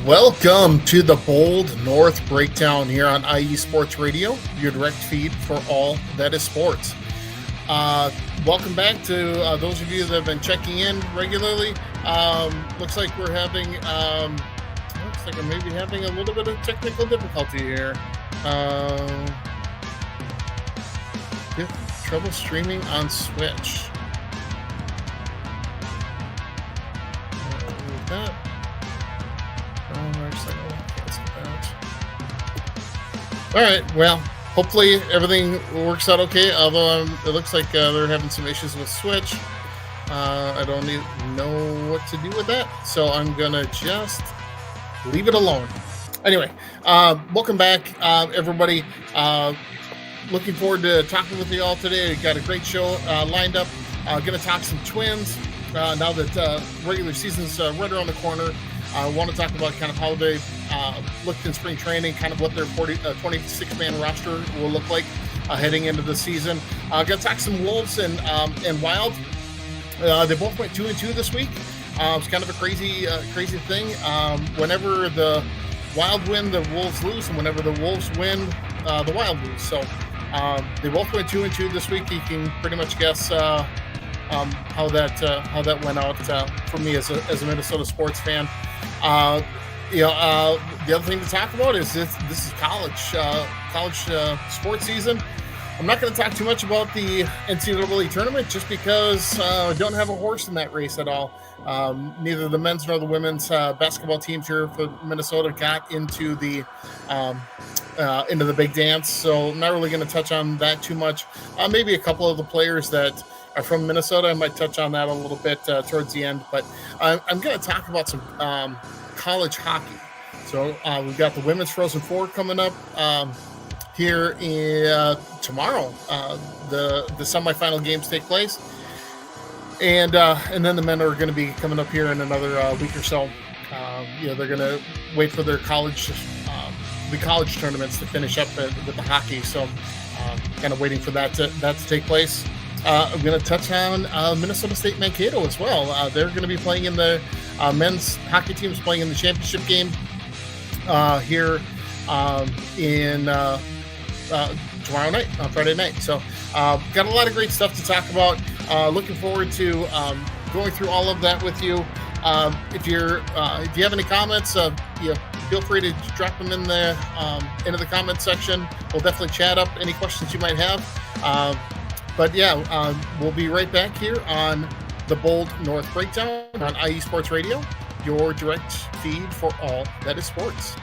Welcome to the Bold North Breakdown here on IE Sports Radio, your direct feed for all that is sports. Welcome back to those of you that have been checking in regularly. Looks like we're having, maybe having a little bit of technical difficulty here. Trouble streaming on Switch. That. All right, well, hopefully everything works out okay, although it looks like they're having some issues with Switch. I don't know what to do with that, so I'm going to just leave it alone. Anyway, welcome back, everybody. Looking forward to talking with you all today. We've got a great show lined up. Going to talk some Twins now that regular season's right around the corner. I want to talk about kind of how they looked in spring training, kind of what their 26-man roster will look like heading into the season. Going to talk some Wolves and Wild. They both went 2-2 this week. It's kind of a crazy thing. Whenever the Wild win, the Wolves lose, and whenever the Wolves win, the Wild lose. So they both went 2-2 this week. You can pretty much guess how that went out for me as a Minnesota sports fan. The other thing to talk about is this is college sports season. I'm not going to talk too much about the NCAA tournament just because I don't have a horse in that race at all. Neither the men's nor the women's basketball teams here for Minnesota got into the big dance, so I'm not really going to touch on that too much. Maybe a couple of the players that are from Minnesota, I might touch on that a little bit towards the end, but I'm going to talk about some college hockey. So we've got the women's Frozen Four coming up here tomorrow. The semifinal games take place, and then the men are going to be coming up here in another week or so. They're going to wait for their college tournaments to finish up with the hockey. So kind of waiting for that to take place. I'm going to touch on Minnesota State Mankato as well. They're going to be playing in the men's hockey team's playing in the championship game here in tomorrow night, Friday night. So got a lot of great stuff to talk about. Looking forward to going through all of that with you. If you have any comments, feel free to drop them in into the comment section. We'll definitely chat up any questions you might have. But yeah, we'll be right back here on the Bold North Breakdown on IE Sports Radio, your direct feed for all that is sports.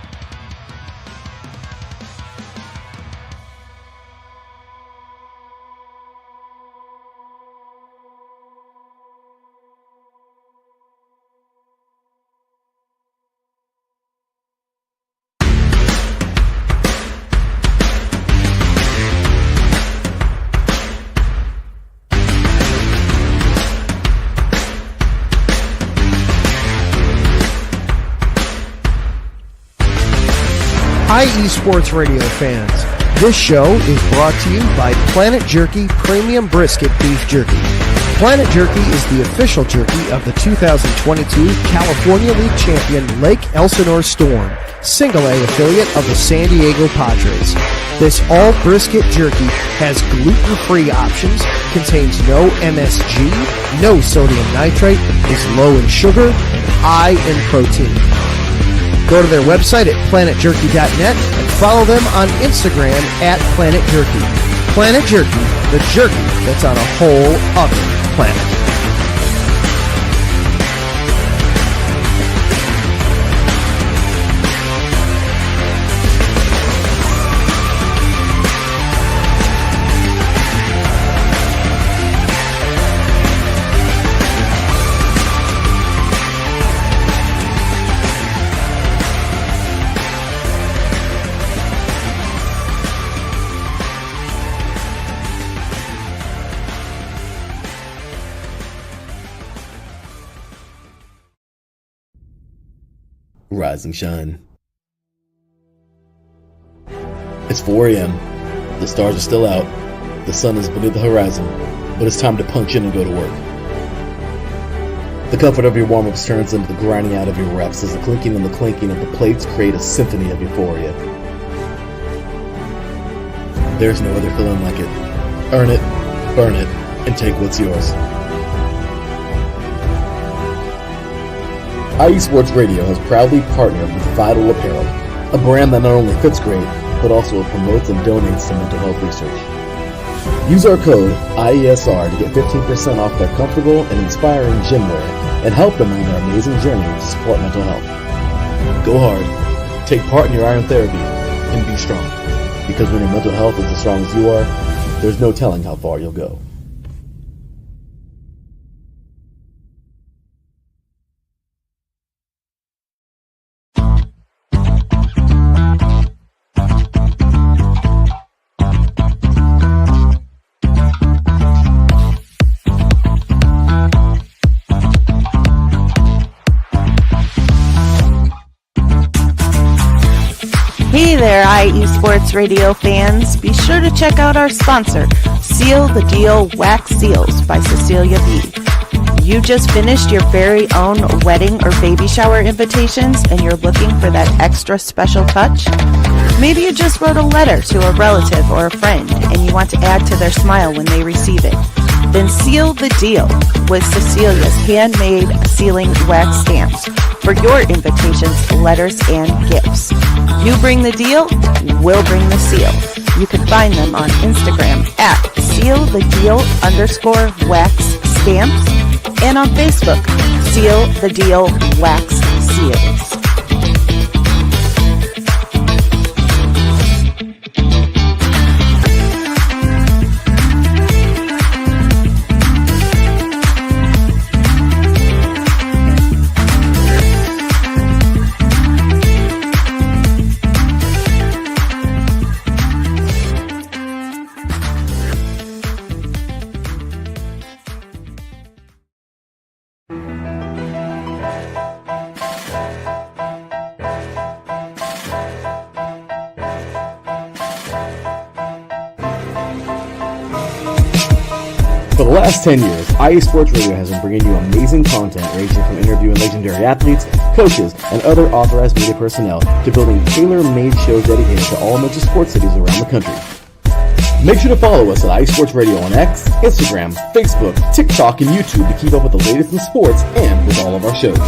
IE Sports Radio fans, this show is brought to you by Planet Jerky Premium Brisket Beef Jerky. Planet Jerky is the official jerky of the 2022 California League champion Lake Elsinore Storm, single-A affiliate of the San Diego Padres. This all-brisket jerky has gluten-free options, contains no MSG, no sodium nitrate, is low in sugar, and high in protein. Go to their website at planetjerky.net and follow them on Instagram at Planet Jerky. Planet Jerky, the jerky that's on a whole other planet. Rise and shine. It's 4 a.m. The stars are still out. The sun is beneath the horizon, but it's time to punch in and go to work. The comfort of your warm-ups turns into the grinding out of your reps as the clinking and the clanking of the plates create a symphony of euphoria. There's no other feeling like it. Earn it, burn it, and take what's yours. IE Sports Radio has proudly partnered with Vital Apparel, a brand that not only fits great, but also promotes and donates to mental health research. Use our code IESR to get 15% off their comfortable and inspiring gym wear and help them on their amazing journey to support mental health. Go hard, take part in your iron therapy, and be strong. Because when your mental health is as strong as you are, there's no telling how far you'll go. Hey there, IE Sports Radio fans. Be sure to check out our sponsor, Seal the Deal Wax Seals by Cecilia B. You just finished your very own wedding or baby shower invitations and you're looking for that extra special touch? Maybe you just wrote a letter to a relative or a friend and you want to add to their smile when they receive it. Then seal the deal with Cecilia's handmade sealing wax stamps for your invitations, letters, and gifts. You bring the deal, we'll bring the seal. You can find them on Instagram at sealthedeal_wax stamps and on Facebook, Seal the Deal Wax Seals. For the last 10 years, IE Sports Radio has been bringing you amazing content ranging from interviewing legendary athletes, coaches, and other authorized media personnel to building tailor-made shows dedicated to all major sports cities around the country. Make sure to follow us at IE Sports Radio on X, Instagram, Facebook, TikTok, and YouTube to keep up with the latest in sports and with all of our shows.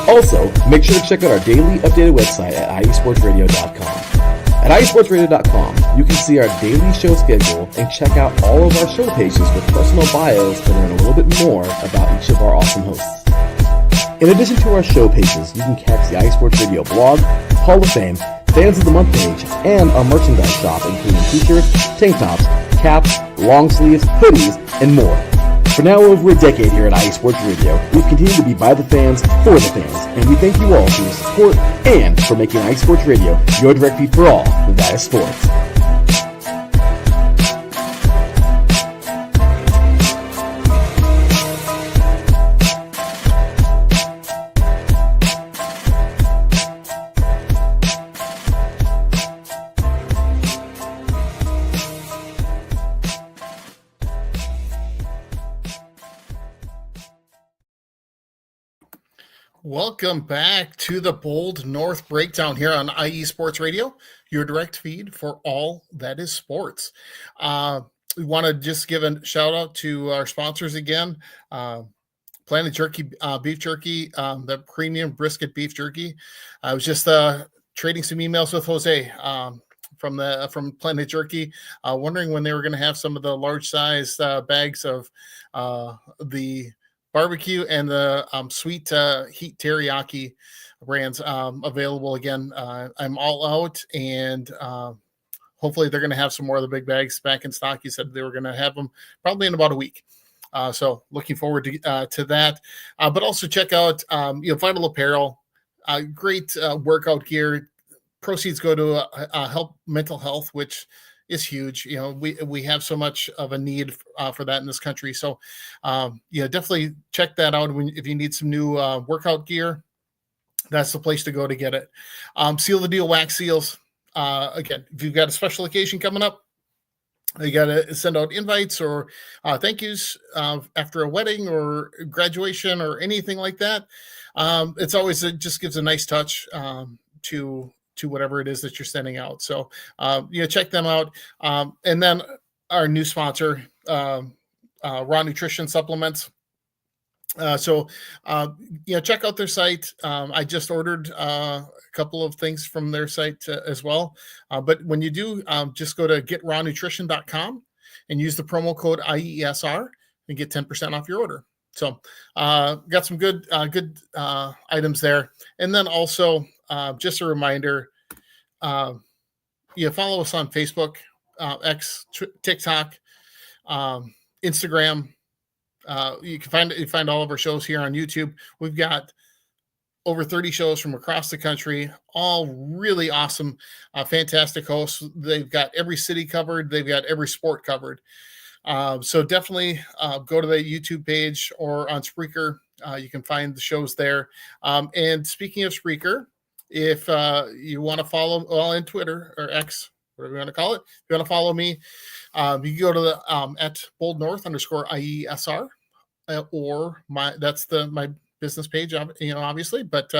Also, make sure to check out our daily updated website at iesportsradio.com. At iesportsradio.com, you can see our daily show schedule and check out all of our show pages with personal bios to learn a little bit more about each of our awesome hosts. In addition to our show pages, you can catch the IE Sports Radio blog, Hall of Fame, Fans of the Month page, and our merchandise shop including t-shirts, tank tops, caps, long sleeves, hoodies, and more. For now over a decade here at IE Sports Radio, we've continued to be by the fans, for the fans, and we thank you all for your support and for making IE Sports Radio your direct feed for all that is sports. Welcome back to the Bold North Breakdown here on IE Sports Radio, your direct feed for all that is sports. We want to just give a shout out to our sponsors again. Planet Jerky Beef Jerky, the premium brisket beef jerky. I was just trading some emails with Jose from Planet Jerky, wondering when they were going to have some of the large size bags of the barbecue and the sweet heat teriyaki brands available again. I'm all out, and hopefully they're going to have some more of the big bags back in stock. You said they were going to have them probably in about a week. So looking forward to that. But also check out Vital Apparel, great workout gear. Proceeds go to help mental health, which is huge. We have so much of a need for that in this country. So definitely check that out. If you need some new workout gear, that's the place to go to get it. Seal the Deal Wax Seals. Again, if you've got a special occasion coming up, You got to send out invites or thank yous after a wedding or graduation or anything like that. It's always, it just gives a nice touch to whatever it is that you're sending out. So check them out. And then our new sponsor, Raw Nutrition Supplements. Check out their site. I just ordered a couple of things from their site as well. But when you do, just go to getrawnutrition.com and use the promo code IESR and get 10% off your order. So got some good items there. And then also just a reminder, follow us on Facebook, X, TikTok, Instagram. You can find all of our shows here on YouTube. We've got over 30 shows from across the country, all really awesome, fantastic hosts. They've got every city covered. They've got every sport covered. So definitely go to the YouTube page or on Spreaker. You can find the shows there. And speaking of Spreaker, if you want to follow, in Twitter or X, whatever you want to call it, if you want to follow me, you can go to the at boldnorth_IESR or my business page, obviously, but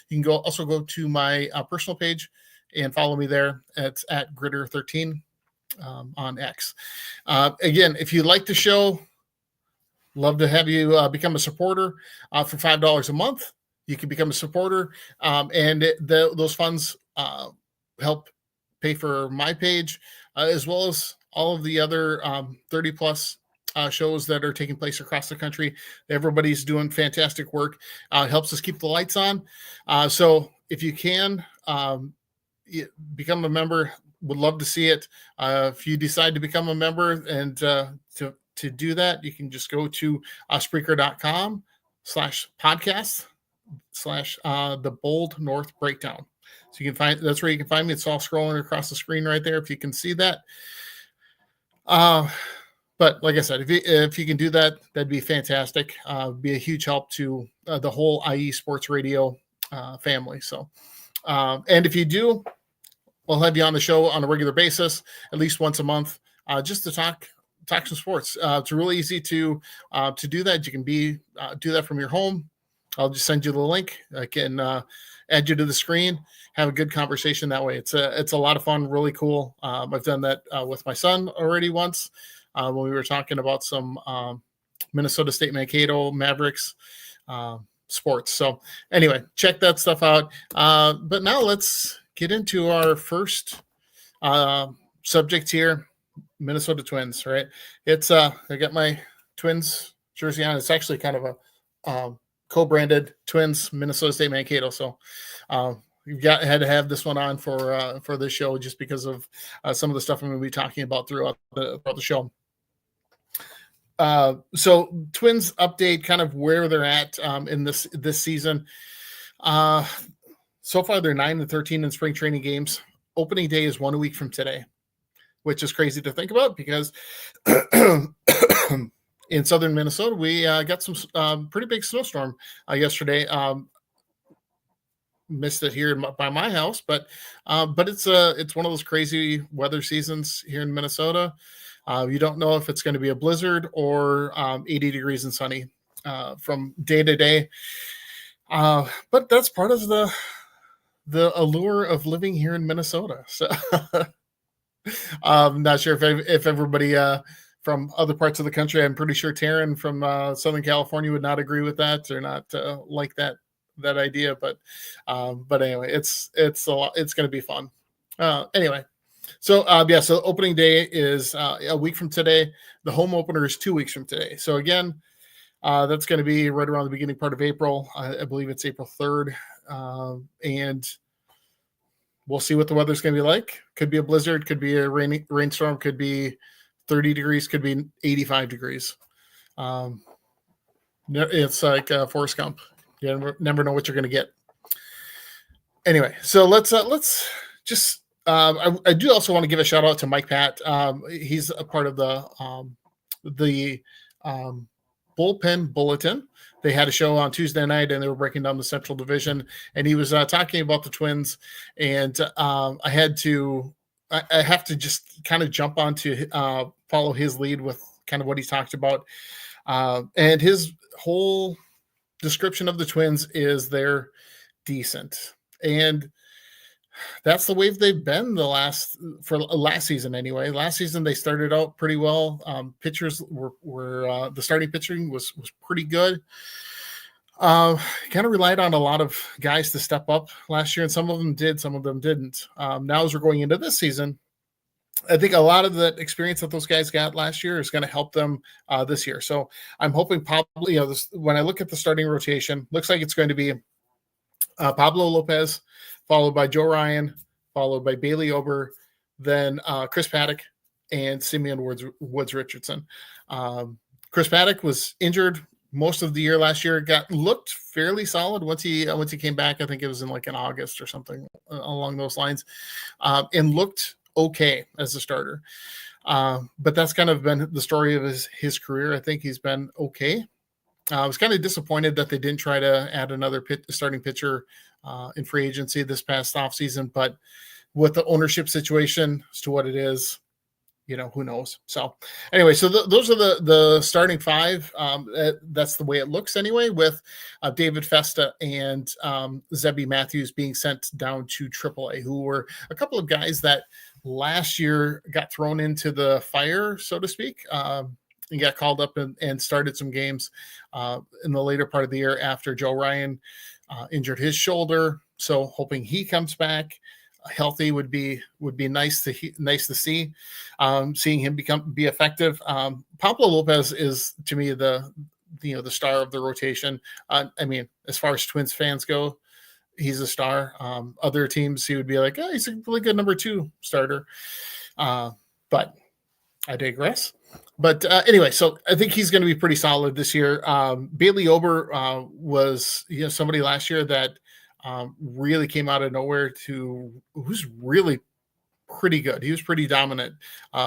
you can also go to my personal page and follow me there. It's at Gritter13 on X. Again, if you like the show, love to have you become a supporter for $5 a month. You can become a supporter, and those funds help pay for my page, as well as all of the other 30 plus shows that are taking place across the country. Everybody's doing fantastic work. Helps us keep the lights on. So if you can become a member, would love to see it. If you decide to become a member and to do that, you can just go to Spreaker.com/podcast/the Bold North Breakdown. So you can find, that's where you can find me. It's all scrolling across the screen right there, if you can see that. But like I said, if you can do that, that'd be fantastic. Be a huge help to the whole IE Sports Radio family. So, and if you do, we'll have you on the show on a regular basis, at least once a month, just to talk some sports. It's really easy to do that. You can do that from your home. I'll just send you the link. I can add you to the screen, have a good conversation that way. It's a lot of fun, really cool. I've done that with my son already once when we were talking about some Minnesota State Mankato Mavericks sports. So anyway, check that stuff out. But now let's get into our first subject here, Minnesota Twins, right? It's I got my Twins jersey on. It's actually kind of a co-branded Twins Minnesota State Mankato. So had to have this one on for this show, just because of some of the stuff I'm going to be talking about throughout the show. So Twins update, kind of where they're at in this season. So far they're 9-13 in spring training games. Opening day is 1 week from today, which is crazy to think about because in southern Minnesota, we got some pretty big snowstorm yesterday. Missed it here by my house, but it's one of those crazy weather seasons here in Minnesota. You don't know if it's going to be a blizzard or 80 degrees and sunny from day to day. But that's part of the allure of living here in Minnesota. So I'm not sure if everybody from other parts of the country, I'm pretty sure Taryn from Southern California would not agree with that or not like that idea. But anyway, it's a lot. It's going to be fun. Anyway. So so opening day is a week from today. The home opener is 2 weeks from today. So again, that's going to be right around the beginning part of April. I believe it's April 3rd. And we'll see what the weather's going to be like. Could be a blizzard, could be a rainstorm, could be 30 degrees, could be 85 degrees. It's like Forrest Gump. You never know what you're going to get. Anyway, so let's just I do also want to give a shout out to Mike Pat. He's a part of the Bullpen Bulletin. They had a show on Tuesday night and they were breaking down the Central Division, and he was talking about the Twins. And I had to I have to just kind of jump onto follow his lead with kind of what he talked about. And his whole description of the Twins is they're decent. And that's the way they've been for last season anyway. Last season they started out pretty well. Pitchers were the starting pitching was pretty good. Kind of relied on a lot of guys to step up last year, and some of them did, some of them didn't. Now as we're going into this season, I think a lot of the experience that those guys got last year is going to help them this year. So I'm hoping probably, when I look at the starting rotation, looks like it's going to be Pablo Lopez, followed by Joe Ryan, followed by Bailey Ober, then Chris Paddock, and Simeon Woods Richardson. Chris Paddock was injured most of the year last year. Looked fairly solid once he came back. I think it was in August or something along those lines, and looked okay as a starter. But that's kind of been the story of his career. I think he's been okay. I was kind of disappointed that they didn't try to add another starting pitcher in free agency this past offseason, but with the ownership situation as to what it is, who knows? So anyway, so those are the starting five. That's the way it looks anyway, with David Festa and Zebby Matthews being sent down to AAA, who were a couple of guys that last year got thrown into the fire, so to speak, and got called up and started some games in the later part of the year after Joe Ryan injured his shoulder. So hoping he comes back healthy would be nice to see. Seeing him be effective. Pablo Lopez is, to me, the star of the rotation. I mean, as far as Twins fans go, he's a star. Other teams, he would be like, he's a really good number 2 starter. But I digress. But anyway, so I think he's going to be pretty solid this year. Bailey Ober was somebody last year that really came out of nowhere who's really pretty good. He was pretty dominant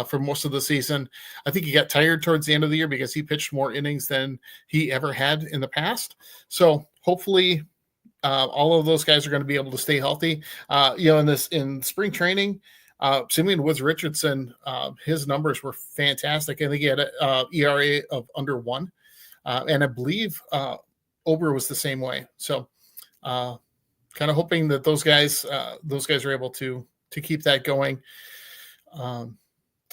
for most of the season. I think he got tired towards the end of the year because he pitched more innings than he ever had in the past. So hopefully all of those guys are going to be able to stay healthy. In spring training, Simeon Woods Richardson, his numbers were fantastic. I think he had an ERA of under 1. And I believe Ober was the same way. So kind of hoping that those guys are able to keep that going.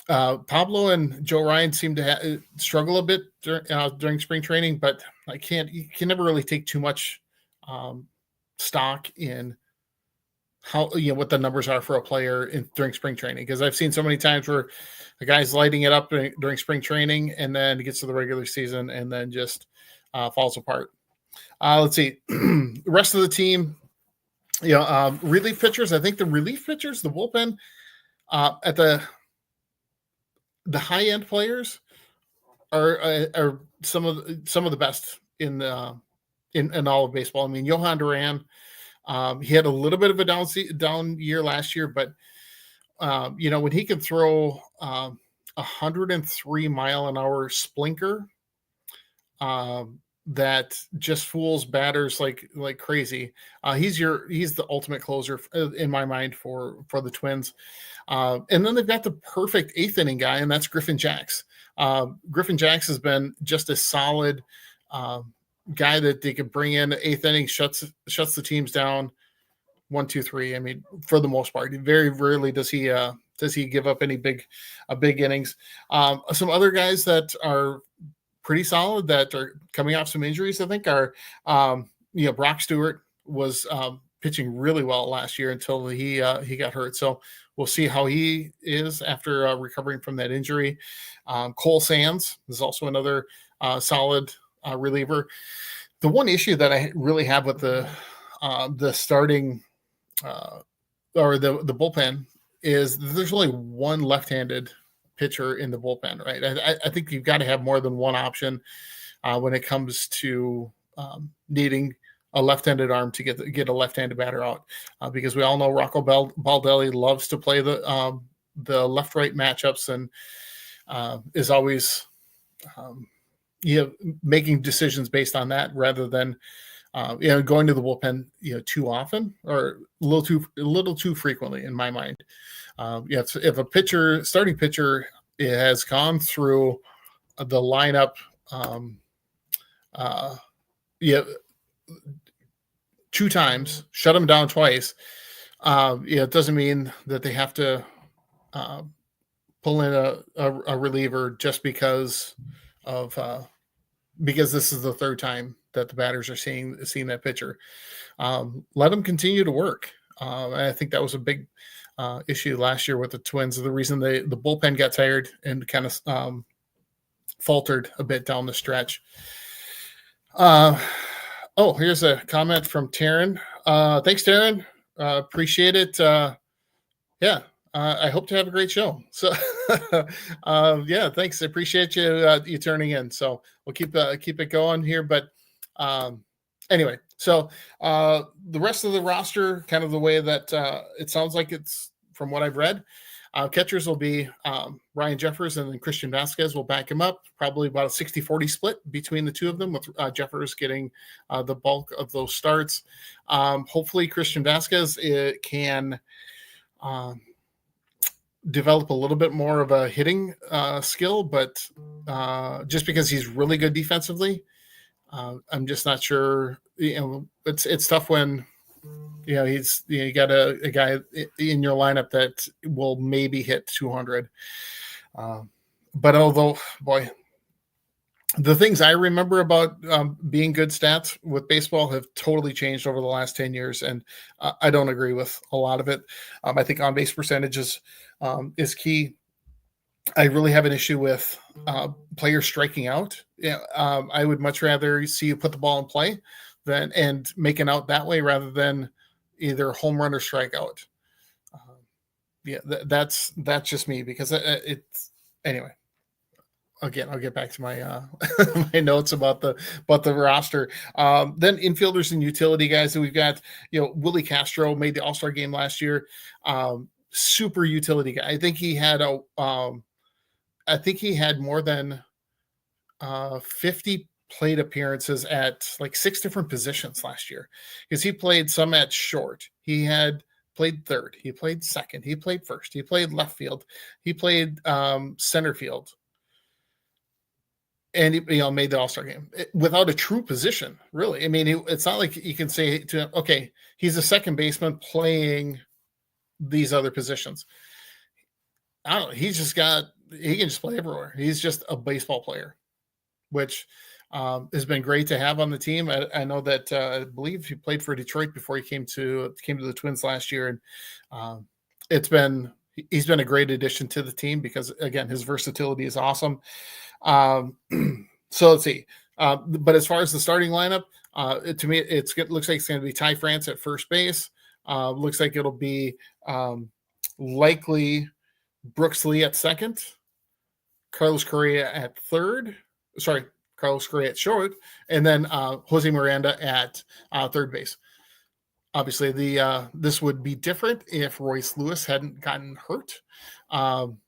Pablo and Joe Ryan seem to struggle a bit during spring training, but you can never really take too much stock in how what the numbers are for a player during spring training, because I've seen so many times where a guy's lighting it up during spring training and then gets to the regular season and then just falls apart. Let's see. The rest of the team, relief pitchers. I think the relief pitchers, the bullpen, at the high end players are some of the best in all of baseball. I mean, Johan Duran, he had a little bit of a down year last year, but when he can throw 103 mile an hour splinker, that just fools batters like crazy. He's the ultimate closer in my mind for the Twins. And then they've got the perfect 8th inning guy, and that's Griffin Jacks. Griffin Jacks has been just a solid guy that they could bring in. 8th inning shuts the teams down 1, 2, 3. I mean, for the most part, very rarely does he give up any big innings. Some other guys that are pretty solid that are coming off some injuries, I think, are Brock Stewart was pitching really well last year until he got hurt. So we'll see how he is after recovering from that injury. Cole Sands is also another solid reliever. The one issue that I really have with the starting or the bullpen is there's only one left-handed pitcher in the bullpen, right? I think you've got to have more than one option when it comes to needing a left-handed arm to get a left-handed batter out, because we all know Rocco Baldelli loves to play the left-right matchups and is always making decisions based on that rather than going to the bullpen, too often or a little too frequently in my mind. If a starting pitcher has gone through the lineup, two times, shut them down twice, it doesn't mean that they have to pull in a reliever just because this is the third time that the batters are seeing that pitcher. Let them continue to work. I think that was a big issue last year with the Twins. The reason the bullpen got tired and kind of faltered a bit down the stretch. Here's a comment from Taryn. Thanks, Taryn. Appreciate it. I hope to have a great show. So, thanks. I appreciate you turning in. So we'll keep it going here. But anyway, so the rest of the roster, kind of the way that it sounds like it's from what I've read. Catchers will be Ryan Jeffers, and then Christian Vasquez will back him up. Probably about a 60-40 split between the two of them, with Jeffers getting the bulk of those starts. Hopefully Christian Vasquez can develop a little bit more of a hitting skill, but just because he's really good defensively, I'm just not sure. It's tough when you got a guy in your lineup that will maybe hit 200. But although, boy, the things I remember about being good stats with baseball have totally changed over the last 10 years. And I don't agree with a lot of it. I think on-base percentages is key. I really have an issue with players striking out. I would much rather see you put the ball in play and make an out that way rather than either home run or strikeout. That's just me, because it's anyway. Again, I'll get back to my my notes about the roster. Then infielders and utility guys that we've got. Willie Castro made the All-Star game last year. Super utility guy. I think he had more than 50 plate appearances at like 6 different positions last year, because he played some at short. He had played third. He played second. He played first. He played left field. He played center field. And he made the All-Star game without a true position, really. I mean, it's not like you can say to him, okay, he's a second baseman playing these other positions. I don't know. He can just play everywhere. He's just a baseball player, which has been great to have on the team. I know that I believe he played for Detroit before he came to the Twins last year, and he's been a great addition to the team because, again, his versatility is awesome. So let's see. But as far as the starting lineup, to me, it looks like it's going to be Ty France at first base. Looks like it'll be likely Brooks Lee at second, Carlos Correa at short, and then Jose Miranda at third base. Obviously, this would be different if Royce Lewis hadn't gotten hurt, but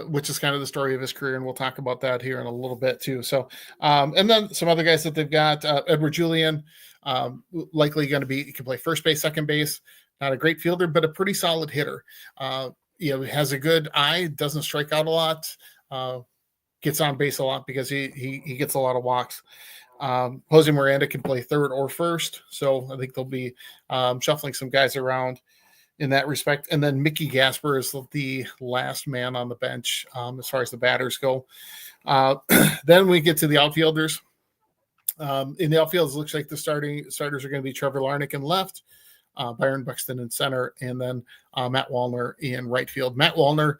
which is kind of the story of his career, and we'll talk about that here in a little bit too. So, and then some other guys that they've got, Edward Julian, likely going to he can play first base, second base. Not a great fielder, but a pretty solid hitter. Has a good eye, doesn't strike out a lot, gets on base a lot because he gets a lot of walks. Jose Miranda can play third or first, so I think they'll be shuffling some guys around in that respect. And then Mickey Gasper is the last man on the bench as far as the batters go. Then we get to the outfielders. In the outfield, it looks like the starters are going to be Trevor Larnach in left, Byron Buxton in center, and then Matt Wallner in right field. Matt Wallner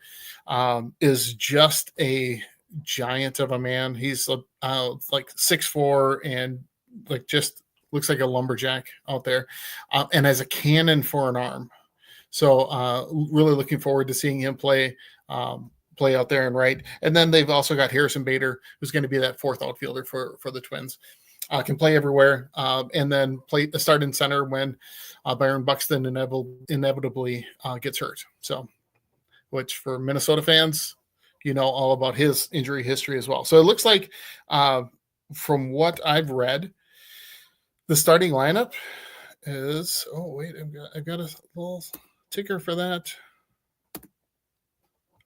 is just a giant of a man. He's like 6'4" and like just looks like a lumberjack out there, and has a cannon for an arm. So really looking forward to seeing him play out there and right. And then they've also got Harrison Bader, who's going to be that fourth outfielder for the Twins. Can play everywhere, and then start in center when Byron Buxton inevitably gets hurt. So, which for Minnesota fans, all about his injury history as well. So it looks like, from what I've read, The starting lineup is, I've got a little ticker for that.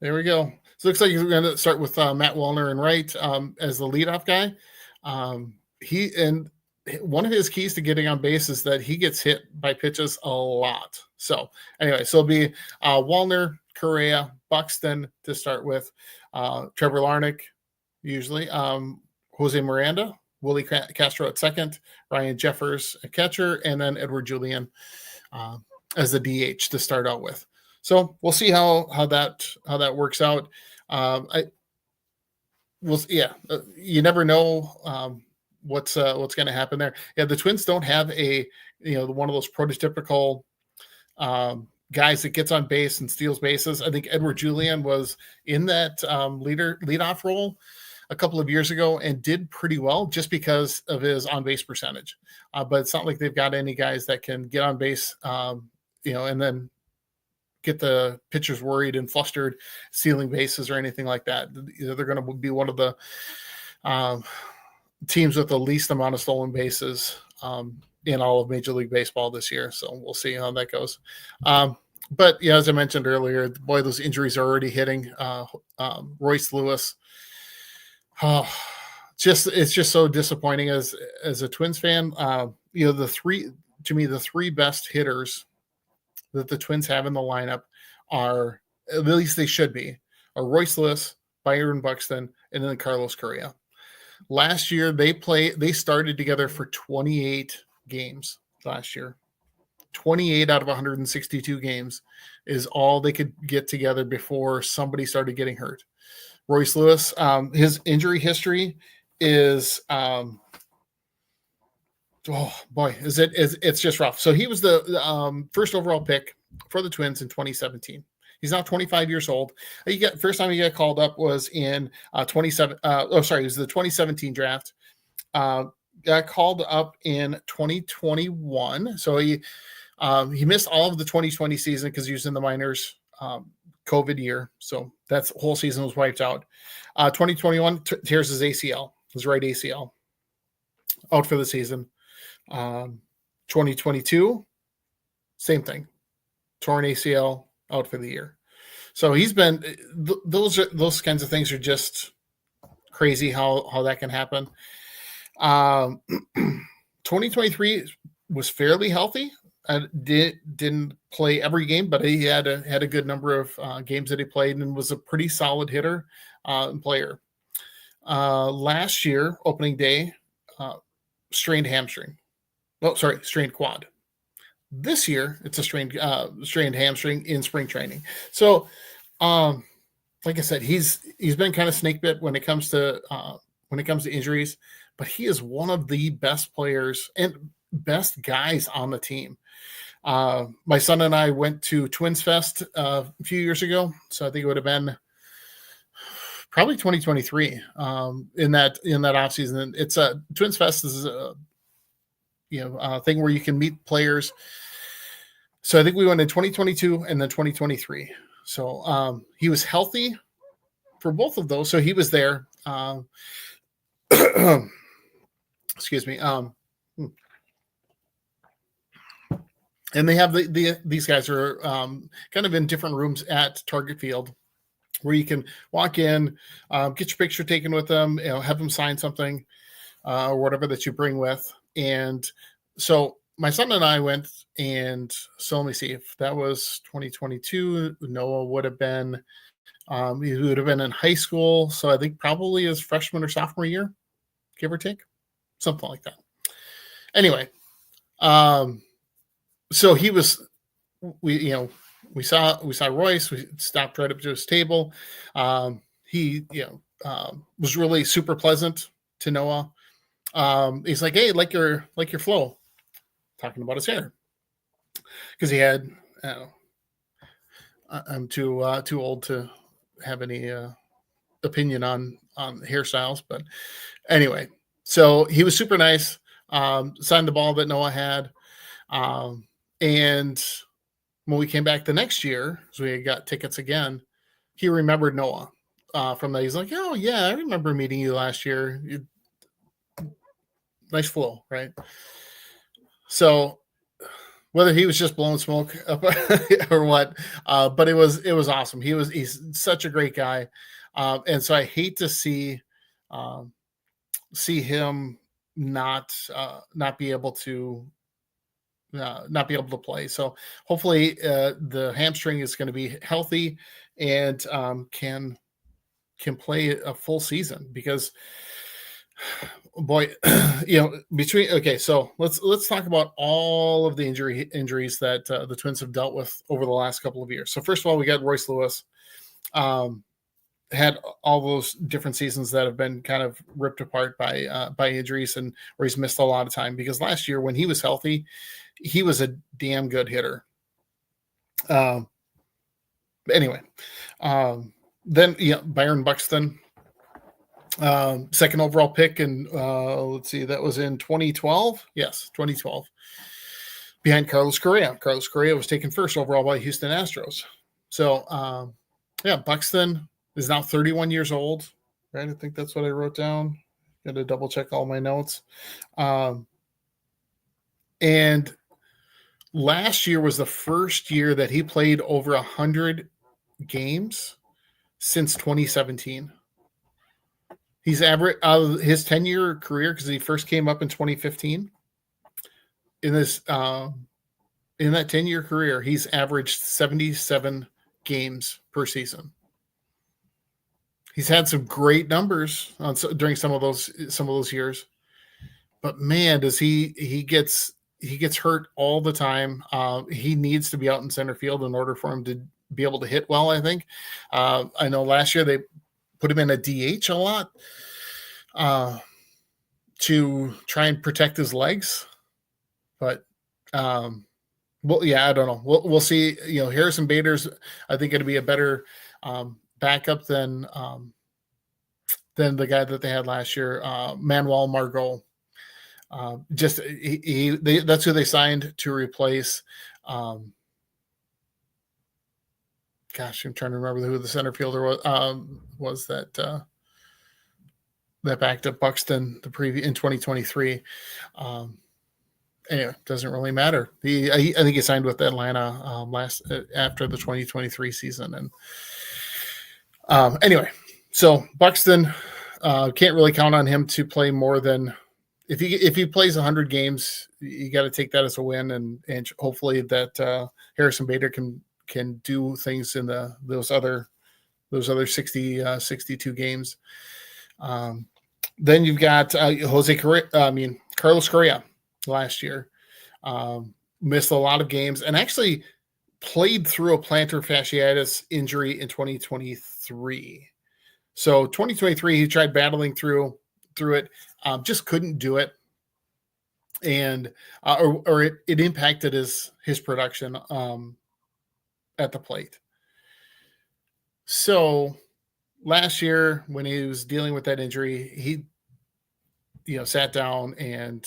There we go. So it looks like we're going to start with Matt Wallner and right as the leadoff guy. One of his keys to getting on base is that he gets hit by pitches a lot. So anyway, so it'll be Wallner, Correa, Buxton to start with, Trevor Larnach usually, Jose Miranda, Willie Castro at second, Ryan Jeffers at catcher, and then Edward Julian as the DH to start out with. So we'll see how that works out. You never know what's going to happen there. Yeah, the Twins don't have one of those prototypical guys that gets on base and steals bases. I think Edward Julian was in that leadoff role a couple of years ago and did pretty well just because of his on base percentage. But it's not like they've got any guys that can get on base, and then get the pitchers worried and flustered stealing bases or anything like that. They're going to be one of the teams with the least amount of stolen bases in all of Major League Baseball this year. So we'll see how that goes. But yeah, as I mentioned earlier, boy, those injuries are already hitting. Royce Lewis. It's just so disappointing as a Twins fan. The three best hitters that the Twins have in the lineup are, at least they should be, are Royce Lewis, Byron Buxton, and then Carlos Correa. Last year they started together for 28 games last year. 28 out of 162 games is all they could get together before somebody started getting hurt. Royce Lewis, his injury history is it's just rough. So he was the first overall pick for the Twins in 2017. He's now 25 years old. First time he got called up was in it was the 2017 draft. Got called up in 2021. So he missed all of the 2020 season because he was in the minors, COVID year. So that's the whole season was wiped out. 2021 tears his ACL, his right ACL, out for the season. 2022, same thing, torn ACL, out for the year. So he's been those kinds of things are just crazy how that can happen. 2023 was fairly healthy. Didn't play every game, but he had a good number of games that he played and was a pretty solid hitter and player. Last year, opening day, strained hamstring. Strained quad. This year, it's a strained hamstring in spring training. So, like I said, he's been kind of snake bit when it comes to injuries, but he is one of the best players and best guys on the team. My son and I went to Twins Fest a few years ago, so I think it would have been probably 2023 in that off season. It's a Twins Fest is a thing where you can meet players. So I think we went in 2022 and then 2023. So he was healthy for both of those. So he was there. Excuse me. And they have these guys are kind of in different rooms at Target Field where you can walk in, get your picture taken with them, have them sign something or whatever that you bring with. And so my son and I went, and so let me see if that was 2022. Noah would have been, he would have been in high school. So I think probably his freshman or sophomore year, give or take, something like that. Anyway, so he was, we saw Royce. We stopped right up to his table. He was really super pleasant to Noah. He's like, hey, like your flow, talking about his hair, because he had, I'm too old to have any opinion on hairstyles, but anyway, so he was super nice. Signed the ball that Noah had, and when we came back the next year, so we got tickets again, he remembered Noah from that. He's like, oh yeah, I remember meeting you last year. Nice flow, right? So whether he was just blowing smoke up or what, but it was awesome. He's such a great guy, and so I hate to see him not be able to play. So hopefully the hamstring is going to be healthy and can play a full season, because boy, so let's talk about all of the injuries that the Twins have dealt with over the last couple of years. So first of all, we got Royce Lewis. Had all those different seasons that have been kind of ripped apart by injuries, and where he's missed a lot of time, because last year when he was healthy, he was a damn good hitter. Anyway, then Byron Buxton, second overall pick, and let's see, that was in 2012. Yes, 2012, behind Carlos Correa. Carlos Correa was taken first overall by Houston Astros. So Buxton is now 31 years old, right? I think that's what I wrote down. Got to double check all my notes. And last year was the first year that he played over 100 games since 2017. He's average his 10-year career, because he first came up in 2015. In this in that 10-year career, he's averaged 77 games per season. He's had some great numbers during some of those years, but man, does he gets hurt all the time. He needs to be out in center field in order for him to be able to hit well, I think. I know last year they put him in a DH a lot to try and protect his legs, but I don't know. We'll see. Harrison Bader's, I think, going to be a better backup than the guy that they had last year, Manuel Margot. That's who they signed to replace. I'm trying to remember who the center fielder was that backed up Buxton in 2023. Anyway, doesn't really matter. I think he signed with Atlanta after the 2023 season, and anyway, so Buxton can't really count on him to play more than. If he plays 100 games, you got to take that as a win, and hopefully that Harrison Bader can do things in those other 62 games. Then you've got Carlos Correa last year, missed a lot of games, and actually played through a plantar fasciitis injury in 2023. So 2023, he tried battling through it. Just couldn't do it, and it impacted his production at the plate. So last year, when he was dealing with that injury, he sat down, and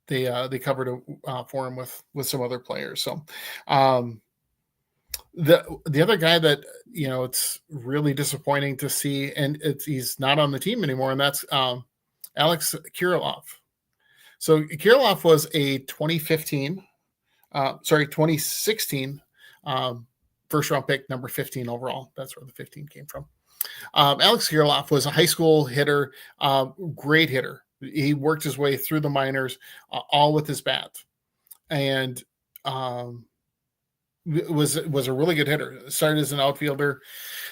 they covered for him with some other players. So the other guy that it's really disappointing to see, and he's not on the team anymore, and that's Alex Kirilloff. So Kirilloff was a 2016 first round pick, number 15 overall. That's where the 15 came from. Alex Kirilloff was a high school hitter, great hitter. He worked his way through the minors, all with his bat, and was a really good hitter. Started as an outfielder.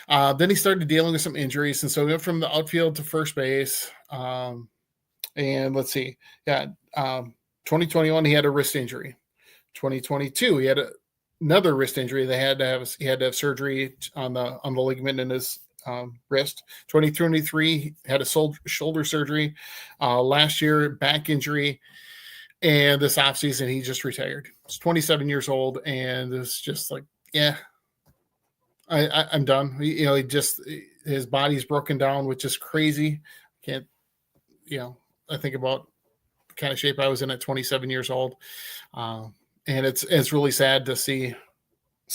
Then he started dealing with some injuries, and so he went from the outfield to first base. And let's see, 2021 he had a wrist injury. 2022 he had another wrist injury. He had to have surgery on the ligament in his wrist. 2023 he had a shoulder surgery. Last year back injury, and this offseason he just retired. He's 27 years old, and it's just like, I'm done. He just, his body's broken down, which is crazy. Can't, I think about the kind of shape I was in at 27 years old. And it's really sad to see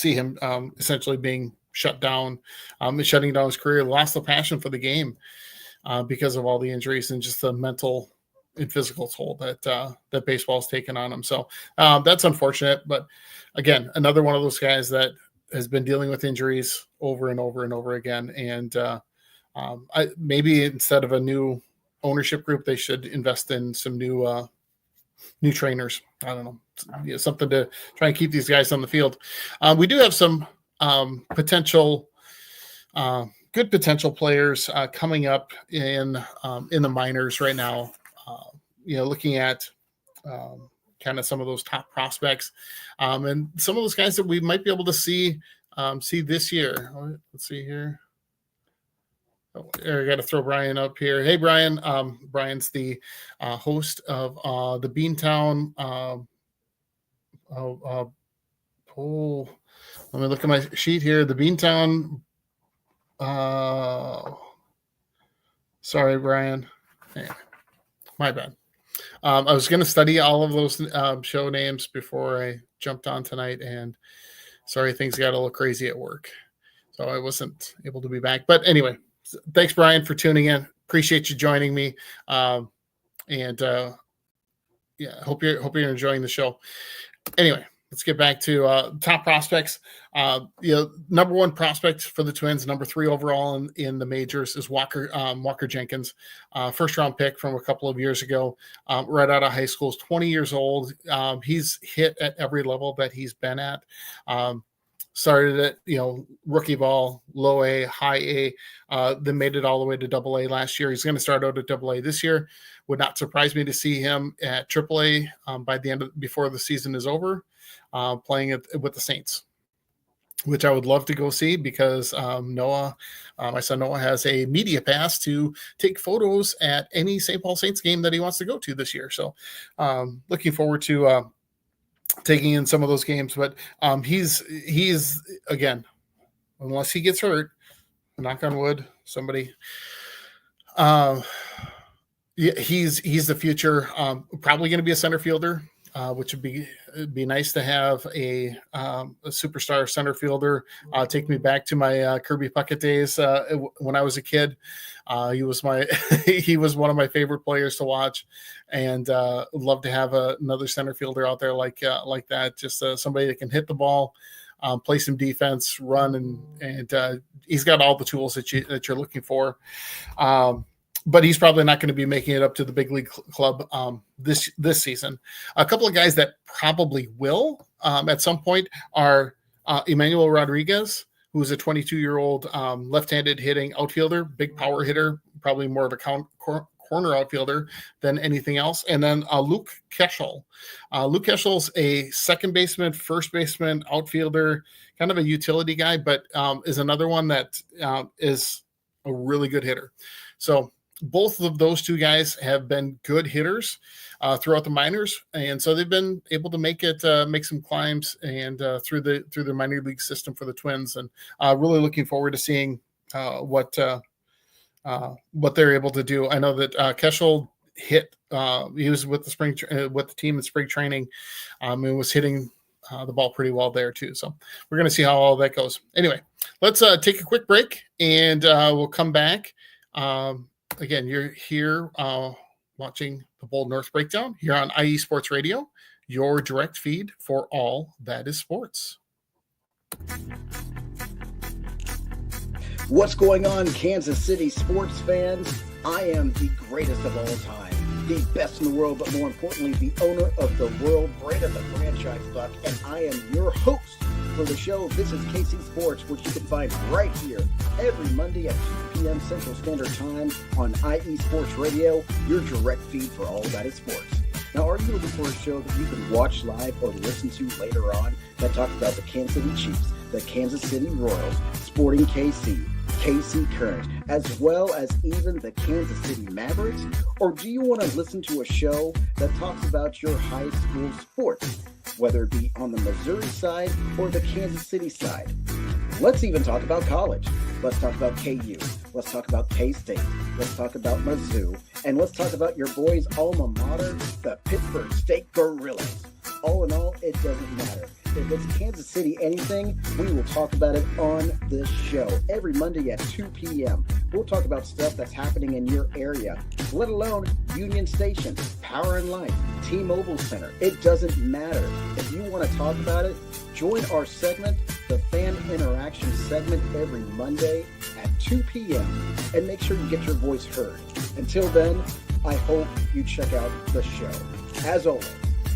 him essentially being shut down, shutting down his career, lost the passion for the game because of all the injuries and just the mental and physical toll that baseball's taken on him. So that's unfortunate. But again, another one of those guys that has been dealing with injuries over and over and over again. And maybe instead of a new ownership group, they should invest in some new trainers. I don't know, something to try and keep these guys on the field. We do have some good potential players coming up in the minors right now. Looking at kind of some of those top prospects and some of those guys that we might be able to see this year. Let's see here. Oh, I got to throw Brian up here. Hey, Brian. Brian's the host of the Beantown. Let me look at my sheet here. The Beantown. Sorry, Brian. Hey, my bad. I was going to study all of those show names before I jumped on tonight, and sorry, things got a little crazy at work, so I wasn't able to be back. But anyway, thanks, Brian, for tuning in. Appreciate you joining me, hope you're enjoying the show. Anyway, let's get back to top prospects. Number one prospect for the Twins, number 3 overall in the majors, is Walker Jenkins, first round pick from a couple of years ago, right out of high school. He's 20 years old. He's hit at every level that he's been at. Started at rookie ball, low A, high A, then made it all the way to Double A last year. He's going to start out at Double A this year. Would not surprise me to see him at Triple A by the end before the season is over, playing with the Saints, which I would love to go see because Noah, my son Noah, has a media pass to take photos at any St. Paul Saints game that he wants to go to this year. So looking forward to taking in some of those games. But he's again, unless he gets hurt, knock on wood, somebody. He's the future. Probably going to be a center fielder. Which would be nice to have a superstar center fielder. Take me back to my Kirby Puckett days when I was a kid. He was one of my favorite players to watch, and love to have another center fielder out there like that. Just somebody that can hit the ball, play some defense, run, and he's got all the tools that you're looking for. But he's probably not going to be making it up to the big league club this season. A couple of guys that probably will at some point are Emmanuel Rodriguez, who's a 22-year-old left-handed hitting outfielder, big power hitter, probably more of a corner outfielder than anything else. And then Luke Keschel. Luke Keschel's a second baseman, first baseman, outfielder, kind of a utility guy, but is another one that is a really good hitter. So both of those two guys have been good hitters throughout the minors, and so they've been able to make some climbs and through the minor league system for the Twins, and really looking forward to seeing what they're able to do. I know that Keschel hit. He was with the team in spring training, and was hitting the ball pretty well there too. So we're going to see how all that goes. Anyway, let's take a quick break, and we'll come back. Again, you're here watching the Bold North Breakdown here on IE Sports Radio, your direct feed for all that is sports. What's going on, Kansas City sports fans? I am the greatest of all time, the best in the world, but more importantly, the owner of the world, Brandon the Franchise Buck, and I am your host for the show. This is KC Sports, which you can find right here every Monday at 2 p.m. Central Standard Time on IE Sports Radio, your direct feed for all that is sports. Now, are you looking for a show that you can watch live or listen to later on that talks about the Kansas City Chiefs, the Kansas City Royals, Sporting KC, KC Current, as well as even the Kansas City Mavericks? Or do you want to listen to a show that talks about your high school sports, whether it be on the Missouri side or the Kansas City side? Let's even talk about college. Let's talk about KU. Let's talk about K-State. Let's talk about Mizzou. And let's talk about your boys' alma mater, the Pittsburgh State Gorillas. All in all, it doesn't matter. If it's Kansas City anything, we will talk about it on this show every Monday at 2 p.m. We'll talk about stuff that's happening in your area, let alone Union Station, Power and Light, T-Mobile Center. It doesn't matter. If you want to talk about it, join our segment, the Fan Interaction segment, every Monday at 2 p.m. and make sure you get your voice heard. Until then, I hope you check out the show. As always,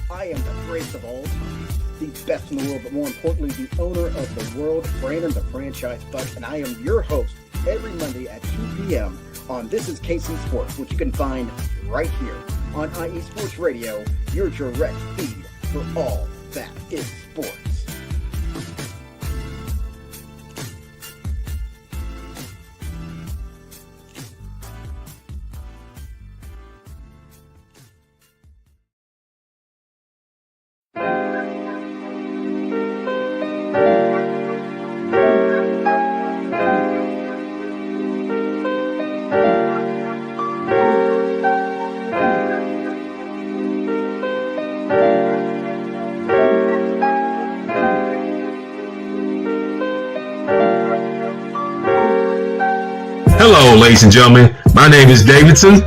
I am the greatest of all time, the best in the world, but more importantly, the owner of the world, Brandon the Franchise Buck, and I am your host every Monday at 2 p.m. on This is KC Sports, which you can find right here on IE Sports Radio, your direct feed for all that is sports. Hello, ladies and gentlemen. My name is Davidson.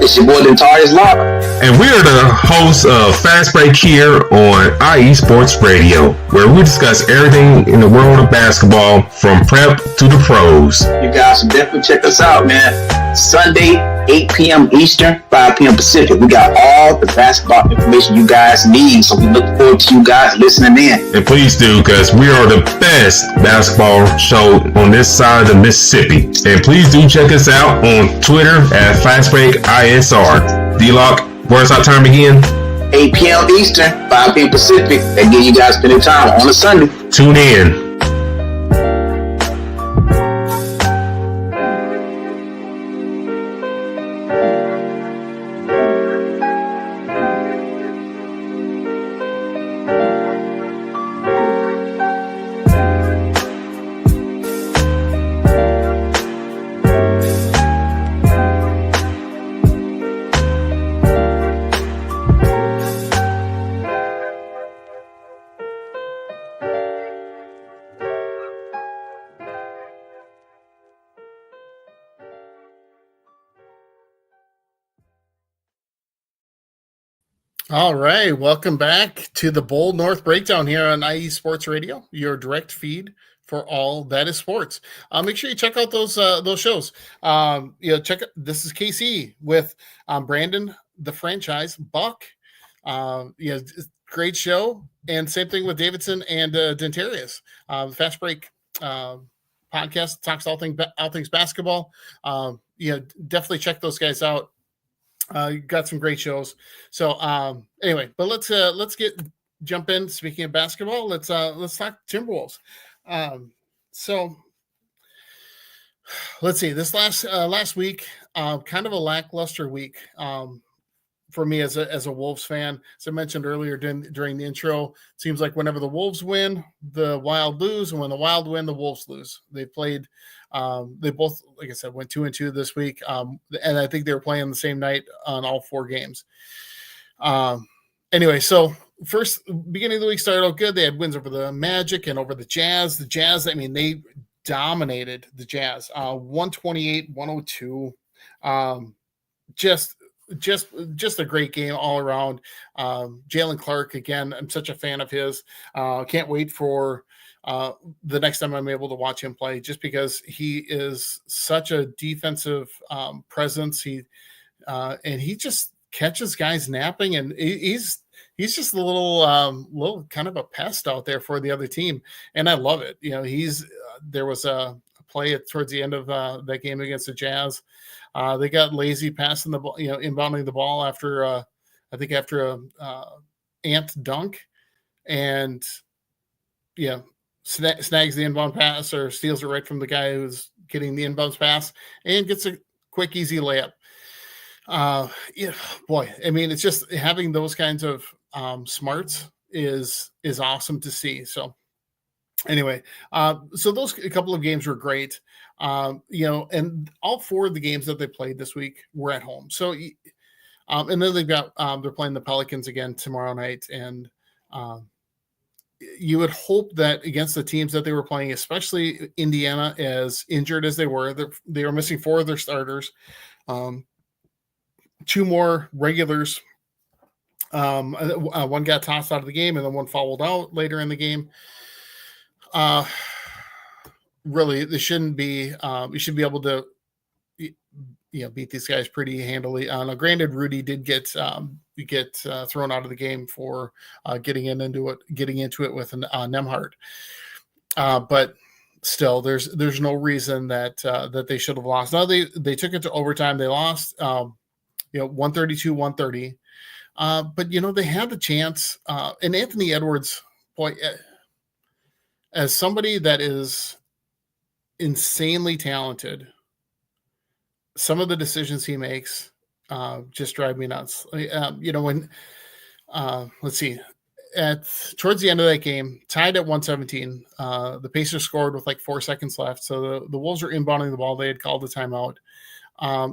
It's your boy Dentarius Locke. And we are the hosts of Fast Break here on IE Sports Radio, where we discuss everything in the world of basketball from prep to the pros. You guys should definitely check us out, man. Sunday, 8 p.m. Eastern, 5 p.m. Pacific. We got all the basketball information you guys need, so we look forward to you guys listening in. And please do, because we are the best basketball show on this side of the Mississippi. And please do check us out on Twitter at FastBreakISR. D-Lock, where's our time again? 8 p.m. Eastern, 5 p.m. Pacific. That gives you guys plenty of time on a Sunday. Tune in. All right, welcome back to the Bold North Breakdown here on IE Sports Radio, your direct feed for all that is sports. Make sure you check out those shows. Check it. This is KC with Brandon the Franchise Buck. Great show, and same thing with Davidson and Dentarius. Fast Break podcast talks all things basketball. Definitely check those guys out. You got some great shows. So anyway, but let's jump in. Speaking of basketball, let's talk Timberwolves. So let's see. This last week, kind of a lackluster week for me as a Wolves fan. As I mentioned earlier during the intro, it seems like whenever the Wolves win, the Wild lose, and when the Wild win, the Wolves lose. They played. They both, like I said, went 2-2 this week, and I think they were playing the same night on all 4 games. Anyway, so first beginning of the week started out good. They had wins over the Magic and over the Jazz. The Jazz, I mean, they dominated the Jazz, 128-102. Just a great game all around. Jalen Clark, again, I'm such a fan of his. Can't wait for the next time I'm able to watch him play, just because he is such a defensive presence. And he just catches guys napping, and he's just a little kind of a pest out there for the other team, and I love it. There was a play towards the end of that game against the Jazz. They got lazy passing the ball, inbounding the ball after a Ant dunk, and snags the inbound pass or steals it right from the guy who's getting the inbounds pass and gets a quick, easy layup. Boy, I mean, it's just having those kinds of smarts is awesome to see. So anyway, so those a couple of games were great. And all 4 of the games that they played this week were at home. So, and then they've got they're playing the Pelicans again tomorrow night, and you would hope that against the teams that they were playing, especially Indiana, as injured as they were missing 4 of their starters, 2 more regulars. One got tossed out of the game, and then one fouled out later in the game. Really, they shouldn't be. You should be able to, beat these guys pretty handily. Now, granted, Rudy did get thrown out of the game for getting into it with Nemhard. But still, there's no reason that they should have lost. Now they took it to overtime. They lost, 132-130. But they had the chance. And Anthony Edwards, boy, as somebody that is insanely talented, some of the decisions he makes just drive me nuts. When let's see, towards the end of that game, tied at 117, the Pacers scored with like 4 seconds left. So the Wolves were inbounding the ball. They had called the timeout,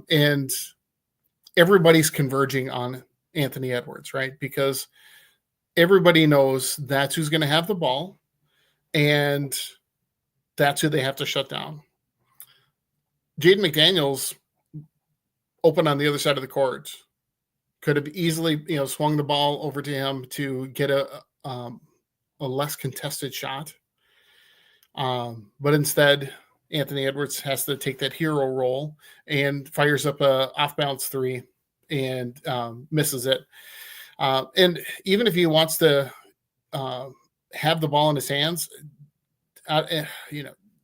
and everybody's converging on Anthony Edwards, right? Because everybody knows that's who's going to have the ball, and that's who they have to shut down. Jaden McDaniels, open on the other side of the court, could have easily, swung the ball over to him to get a less contested shot. But instead, Anthony Edwards has to take that hero role and fires up a off-balance 3 and misses it. And even if he wants to have the ball in his hands,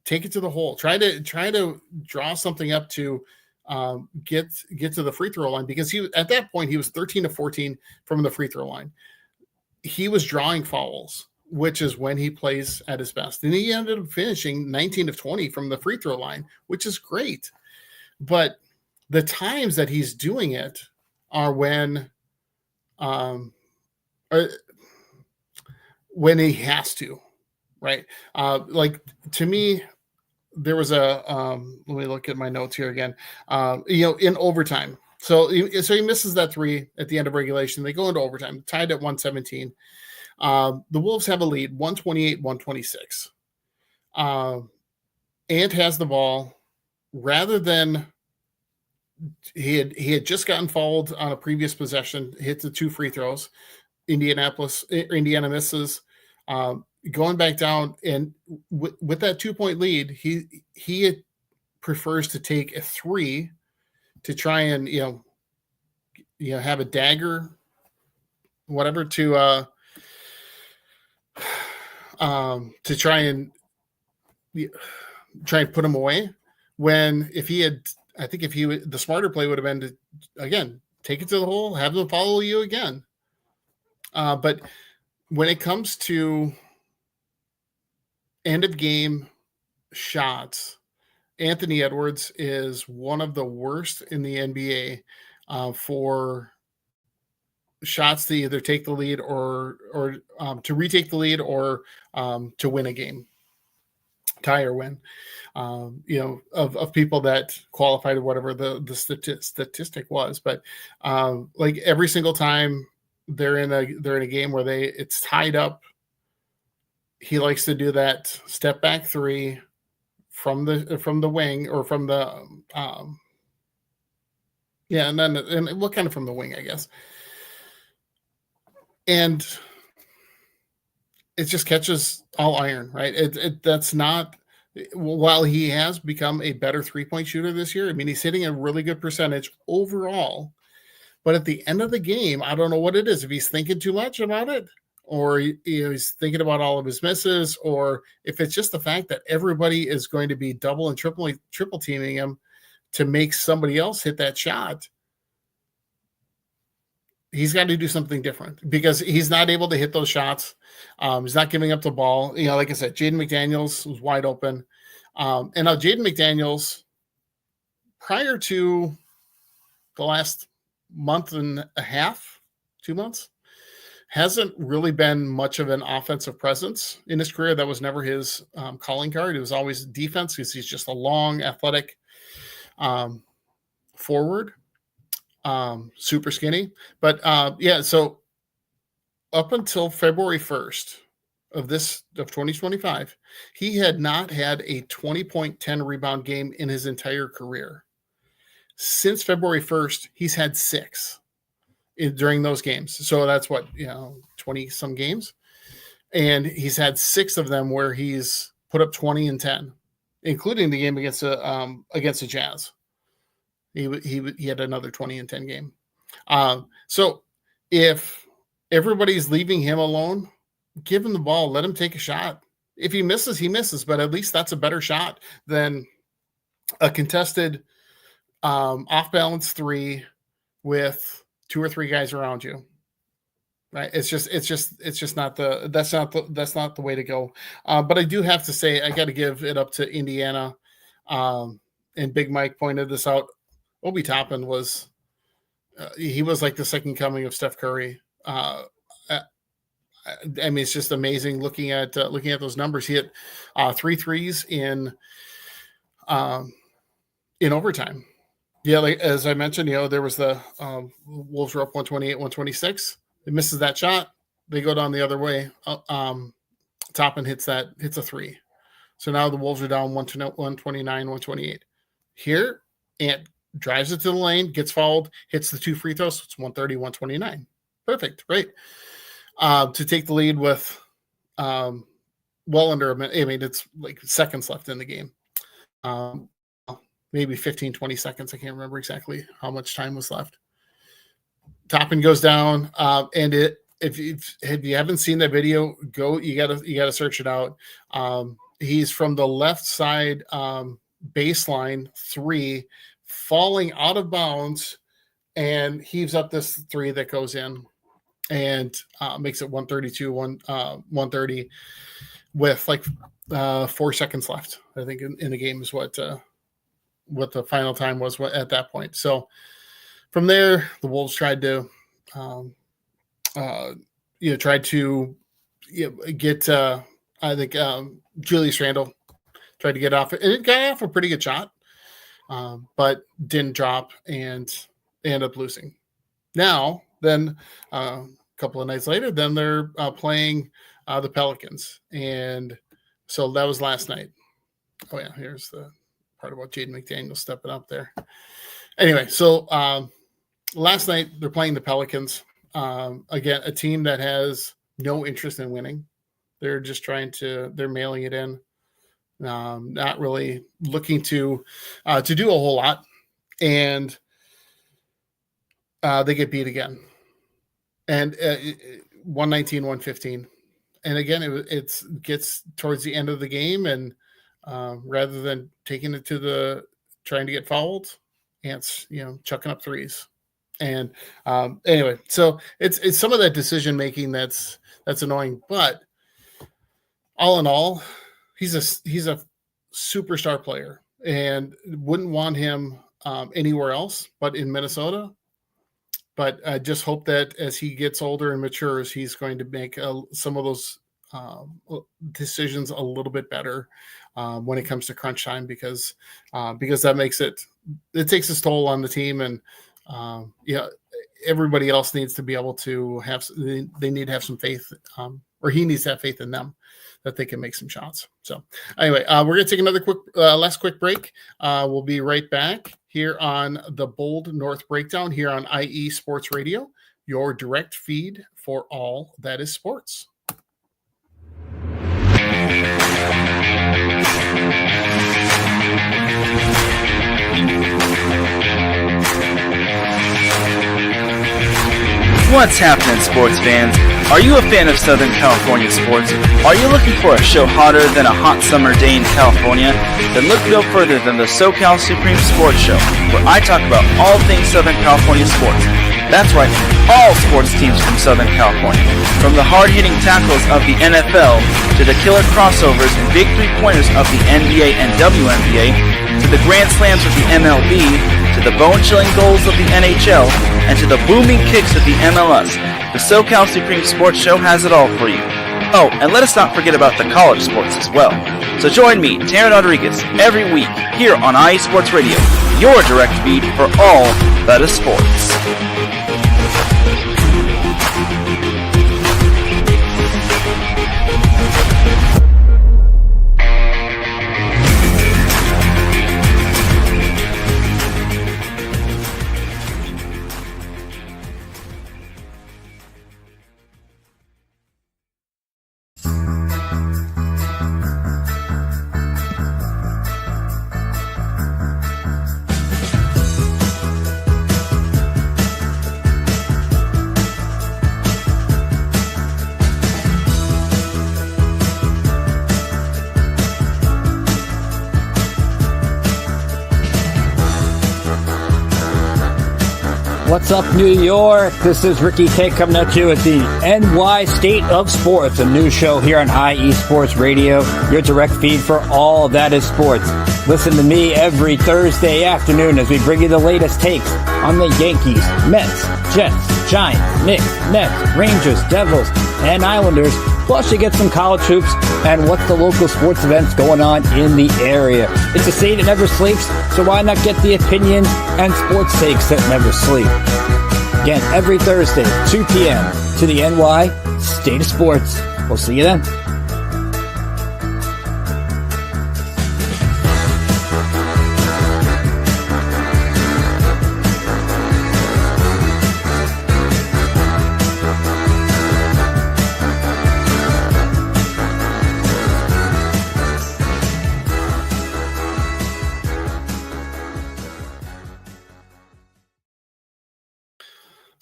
take it to the hole. Try to draw something up to get to the free throw line, because at that point he was 13 of 14 from the free throw line. He was drawing fouls, which is when he plays at his best. And he ended up finishing 19 of 20 from the free throw line, which is great. But the times that he's doing it are when he has to, right? Like, to me, there was let me look at my notes here again, in overtime. So he misses that 3 at the end of regulation. They go into overtime, tied at 117. The Wolves have a lead, 128-126. Ant has the ball. Rather than, he had just gotten fouled on a previous possession, hit the 2 free throws. Indiana misses. Going back down, and with that 2-point lead, he prefers to take a 3 to try and have a dagger, whatever, to try and put him away. When the smarter play would have been to, again, take it to the hole, have them follow you again. But when it comes to end of game shots, Anthony Edwards is one of the worst in the NBA for shots to either take the lead or to retake the lead, or to win a game, tie or win. Of people that qualified, or whatever the statistic was. But like, every single time they're in a game where it's tied up, he likes to do that step back 3 from the wing, or from the and what kind of from the wing, I guess. And it just catches all iron, right? That's not, while he has become a better 3-point shooter this year. I mean, he's hitting a really good percentage overall, but at the end of the game, I don't know what it is. If he's thinking too much about it, or he's thinking about all of his misses, or if it's just the fact that everybody is going to be double and triple teaming him to make somebody else hit that shot, he's got to do something different, because he's not able to hit those shots. He's not giving up the ball. Like I said, Jaden McDaniels was wide open. And now Jaden McDaniels, prior to the last month and a half, 2 months, hasn't really been much of an offensive presence in his career. That was never his calling card. It was always defense, because he's just a long, athletic forward, super skinny. But so up until February 1st, of 2025, he had not had a 20.10 rebound game in his entire career. Since February 1st, he's had 6 during those games. So that's 20 some games. And he's had 6 of them where he's put up 20 and 10, including the game against the Jazz. He had another 20 and 10 game. So if everybody's leaving him alone, give him the ball, let him take a shot. If he misses, he misses, but at least that's a better shot than a contested off balance 3 with 2 or 3 guys around you. Right. It's just not the way to go. But I do have to say, I got to give it up to Indiana. And Big Mike pointed this out. Obi Toppin was like the second coming of Steph Curry. I mean, it's just amazing looking at those numbers. He hit 3 threes in overtime. Yeah, like as I mentioned, there was the Wolves were up 128-126. It misses that shot. They go down the other way. Toppin hits a 3. So now the Wolves are down 129-128. Here, Ant drives it to the lane, gets fouled, hits the 2 free throws. It's 130-129. Perfect. Right. To take the lead with well under a minute. I mean, it's like seconds left in the game. Maybe 15, 20 seconds. I can't remember exactly how much time was left. Toppin goes down, and if you haven't seen that video, you gotta search it out. He's from the left side baseline 3, falling out of bounds, and heaves up this 3 that goes in, and makes it 130 with like 4 seconds left. I think in the game is what the final time was at that point. So from there, the Wolves tried to, get. I think Julius Randle tried to get off it, and it got off a pretty good shot, but didn't drop and ended up losing. Now, then a couple of nights later, then they're playing the Pelicans, and so that was last night. Oh yeah, here's the part about Jaden McDaniel stepping up there. Anyway, so last night they're playing the Pelicans. Again, a team that has no interest in winning. They're just they're mailing it in. Not really looking to do a whole lot. And they get beat again. And 119-115. And again, it gets towards the end of the game, and rather than taking it to trying to get fouled, Ant's chucking up 3s. And anyway, so it's some of that decision making that's annoying. But all in all, he's a superstar player, and wouldn't want him anywhere else but in Minnesota. But I just hope that as he gets older and matures, he's going to make some of those decisions a little bit better when it comes to crunch time, because that makes it takes its toll on the team, and everybody else needs to be able to they need to have some faith, or he needs to have faith in them that they can make some shots. So anyway, we're going to take another last quick break. We'll be right back here on the Bold North Breakdown here on IE Sports Radio, your direct feed for all that is sports. What's happening, sports fans? Are you a fan of Southern California sports? Are you looking for a show hotter than a hot summer day in California? Then look no further than the SoCal Supreme Sports Show, where I talk about all things Southern California sports. That's right, all sports teams from Southern California. From the hard-hitting tackles of the NFL, to the killer crossovers and big three-pointers of the NBA and WNBA, to the grand slams of the MLB, to the bone-chilling goals of the NHL, and to the booming kicks of the MLS. The SoCal Supreme Sports Show has it all for you. Oh, and let us not forget about the college sports as well. So join me, Taryn Rodriguez, every week here on IE Sports Radio, your direct feed for all that is sports. What's up, New York? This is Ricky K coming at you with the NY State of Sports, a new show here on IE Sports Radio, your direct feed for all that is sports. Listen to me every Thursday afternoon as we bring you the latest takes on the Yankees, Mets, Jets, Giants, Knicks, Nets, Rangers, Devils, and Islanders. Plus, you get some college hoops and what's the local sports events going on in the area. It's a state that never sleeps, so why not get the opinions and sports takes that never sleep? Again, every Thursday, 2 p.m. to the NY State of Sports. We'll see you then.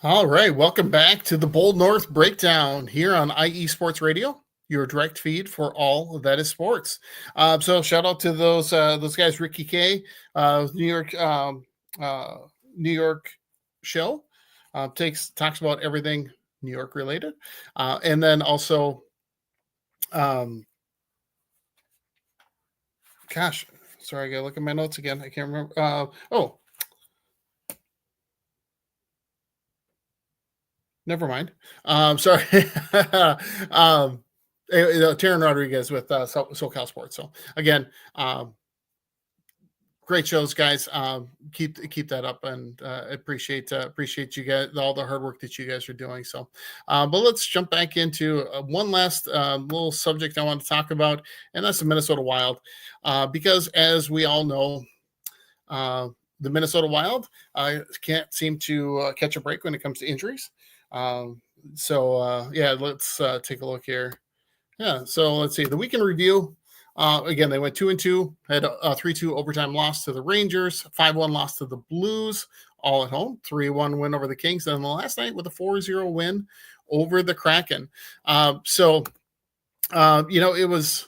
All right, welcome back to the Bold North Breakdown here on IE Sports Radio, your direct feed for all that is sports. So shout out to those guys, Ricky K, New York show, talks about everything New York related, and then also, sorry, I gotta look at my notes again. I can't remember. Never mind. Sorry. Taryn Rodriguez with SoCal Sports. So again, great shows, guys. Keep that up, and appreciate you guys, all the hard work that you guys are doing. So, but let's jump back into one last little subject I want to talk about, and that's the Minnesota Wild, because as we all know, the Minnesota Wild can't seem to catch a break when it comes to injuries. Let's take a look here. Yeah, so let's see the weekend review. Again, they went 2-2, had a 3-2 overtime loss to the Rangers, 5-1 loss to the Blues, all at home, 3-1 win over the Kings, and the last night with a 4-0 win over the Kraken. It was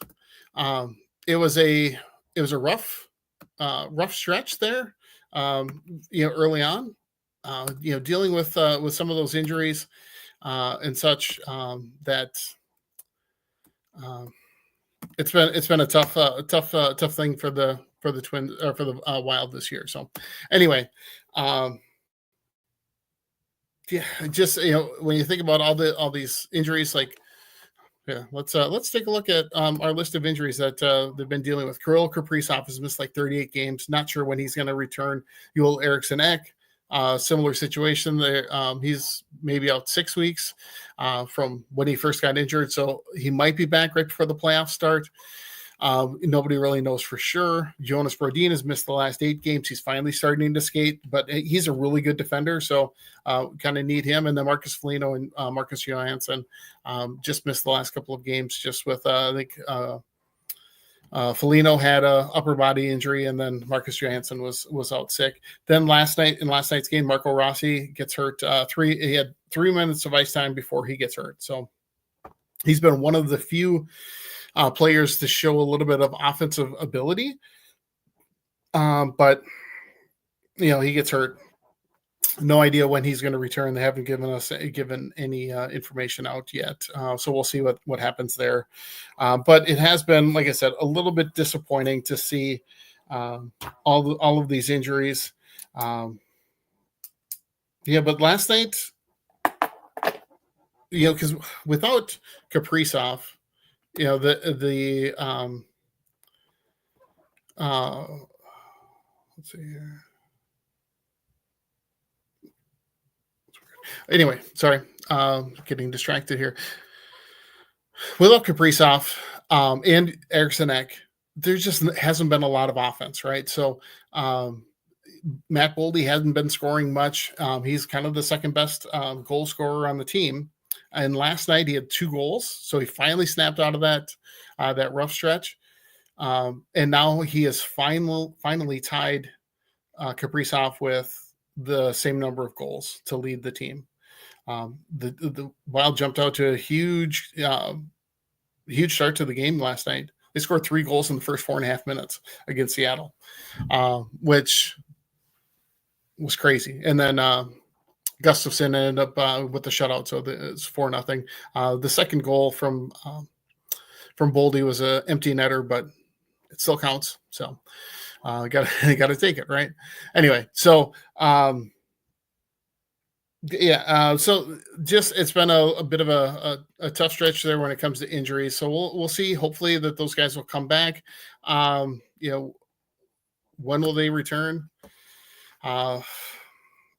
a rough stretch there. Early on. Dealing with some of those injuries and such, that it's been a tough thing for the Twins or for the Wild this year. So anyway, just when you think about all these injuries, let's take a look at our list of injuries that they've been dealing with. Kirill Kaprizov has missed 38 games. Not sure when he's going to return. Joel Eriksson Ek. Similar situation there. He's maybe out 6 weeks from when he first got injured, so he might be back right before the playoffs start. Nobody really knows for sure. Jonas Brodin has missed the last 8 games. He's finally starting to skate, but he's a really good defender, so kind of need him. And then Marcus Foligno and Marcus Johansson just missed the last couple of games, just with Foligno had a upper body injury, and then Marcus Johansson was out sick. Then in last night's game, Marco Rossi gets hurt. He had 3 minutes of ice time before he gets hurt. So he's been one of the few players to show a little bit of offensive ability. But he gets hurt. No idea when he's going to return. They haven't given any information out yet. So we'll see what happens there. But it has been, like I said, a little bit disappointing to see all of these injuries. But last night, because without Kaprizov, let's see here. Anyway, sorry, getting distracted here. Without Kaprizov and Eriksson Ek, there just hasn't been a lot of offense, right? So Matt Boldy hasn't been scoring much. He's kind of the second best goal scorer on the team. And last night he had 2 goals, so he finally snapped out of that rough stretch. And now he has finally tied Kaprizov with the same number of goals to lead the team. The Wild jumped out to a huge start to the game last night. They scored 3 goals in the first 4.5 minutes against Seattle, which was crazy. And then Gustafson ended up with the shutout, so it's 4-0. The second goal from Boldy was an empty netter, but it still counts. So got to take it, right? Anyway, so so just it's been a bit of a tough stretch there when it comes to injuries. So we'll see. Hopefully that those guys will come back. When will they return?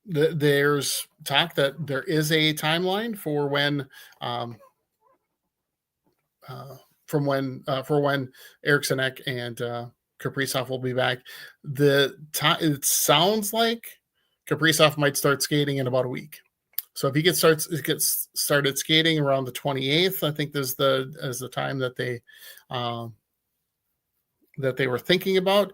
There's talk that there is a timeline for when for when Eriksson Ek and Kaprizov will be back. It sounds like Kaprizov might start skating in about a week. So if he gets started skating around the 28th, I think is the time that they were thinking about.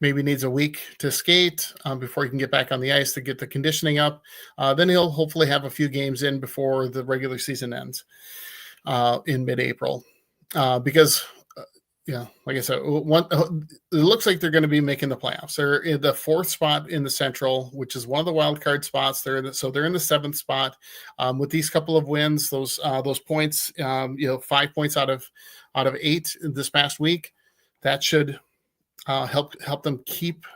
Maybe needs a week to skate before he can get back on the ice to get the conditioning up. Then he'll hopefully have a few games in before the regular season ends in mid-April. Because, like I said, it looks like they're going to be making the playoffs. They're in the 4th spot in the Central, which is one of the wild card spots. They're in the 7th spot. With these couple of wins, those points, 5 points out of 8 this past week, that should help them keep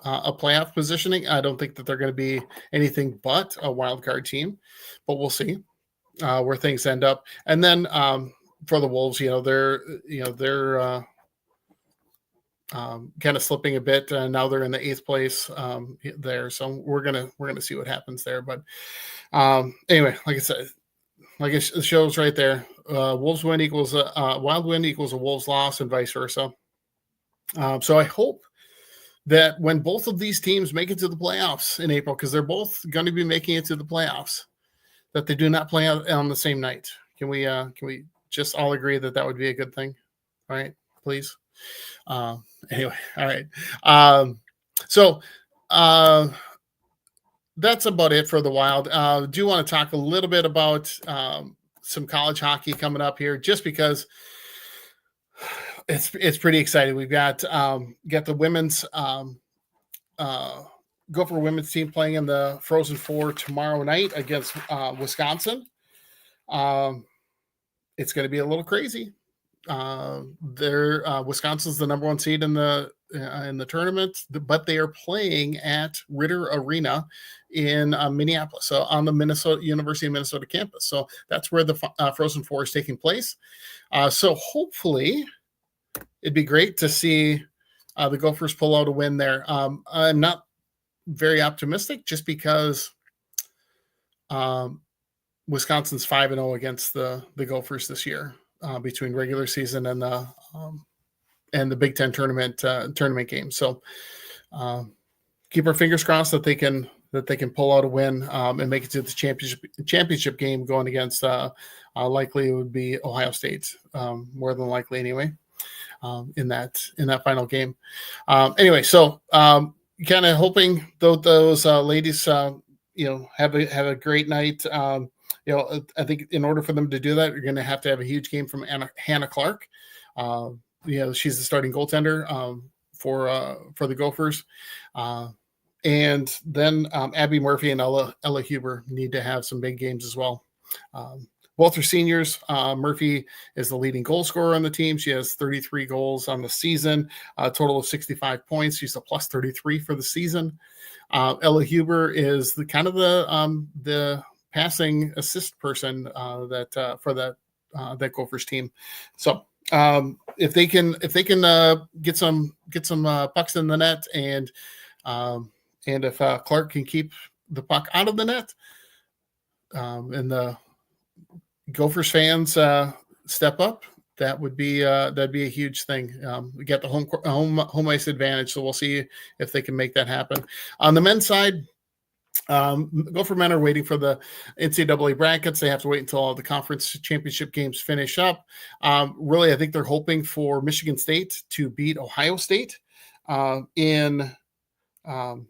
a playoff positioning. I don't think that they're going to be anything but a wild card team, but we'll see where things end up. And then for the Wolves, they're kind of slipping a bit. Now they're in the 8th place there, so we're gonna see what happens there. But anyway, like I said, like it shows right there, Wolves win equals Wild win equals a Wolves loss, and vice versa. So I hope that when both of these teams make it to the playoffs in April, because they're both going to be making it to the playoffs, that they do not play on the same night. Can we just all agree that would be a good thing? All right, please. Anyway, all right. So that's about it for the Wild. Do want to talk a little bit about some college hockey coming up here, just because it's pretty exciting. We've got the women's Gopher women's team playing in the Frozen Four tomorrow night against Wisconsin. It's going to be a little crazy. Wisconsin's the number 1 seed in the tournament, but they are playing at Ritter Arena in Minneapolis, so on the University of Minnesota campus. So that's where the Frozen Four is taking place. So hopefully, it'd be great to see the Gophers pull out a win there. I'm not very optimistic, just because Wisconsin's 5-0 against the Gophers this year between regular season and the Big Ten tournament game. So keep our fingers crossed that they can pull out a win and make it to the championship game, going against likely it would be Ohio State, more than likely anyway. In that final game. Anyway, so kind of hoping those ladies, have a great night. I think in order for them to do that, you're going to have a huge game from Hannah Clark. She's the starting goaltender for the Gophers. And then Abby Murphy and Ella Huber need to have some big games as well. Both are seniors. Murphy is the leading goal scorer on the team. She has 33 goals on the season, a total of 65 points. She's a plus 33 for the season. Ella Huber is the passing assist person for that Gophers team. So if they can get some pucks in the net, and if Clark can keep the puck out of the net, and the Gophers fans step up, that'd be a huge thing. We got the home ice advantage, so we'll see if they can make that happen. On the men's side, Gopher men are waiting for the NCAA brackets. They have to wait until all the conference championship games finish up. Really, I think they're hoping for Michigan State to beat Ohio State in the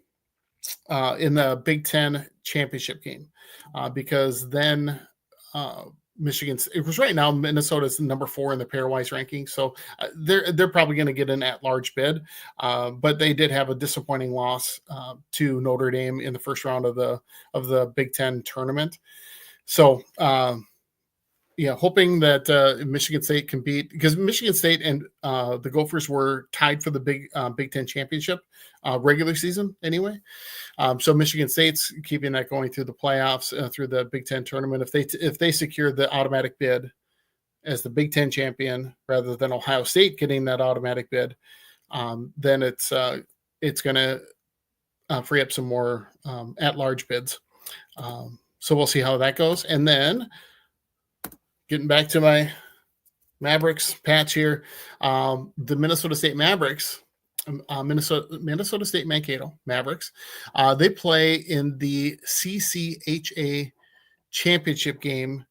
Big Ten championship game, because then Michigan's, it was right now Minnesota's number 4 in the pairwise ranking, so they're probably going to get an at-large bid, but they did have a disappointing loss to Notre Dame in the first round of the Big Ten tournament. So hoping that Michigan State can beat, because Michigan State and the Gophers were tied for the Big Ten championship regular season anyway. So Michigan State's keeping that going through the playoffs, through the Big Ten tournament. If they secure the automatic bid as the Big Ten champion rather than Ohio State getting that automatic bid, then it's going to free up some more at-large bids. So we'll see how that goes. And then getting back to my Mavericks patch here, the Minnesota State Mavericks, Minnesota State Mankato Mavericks, they play in the CCHA championship game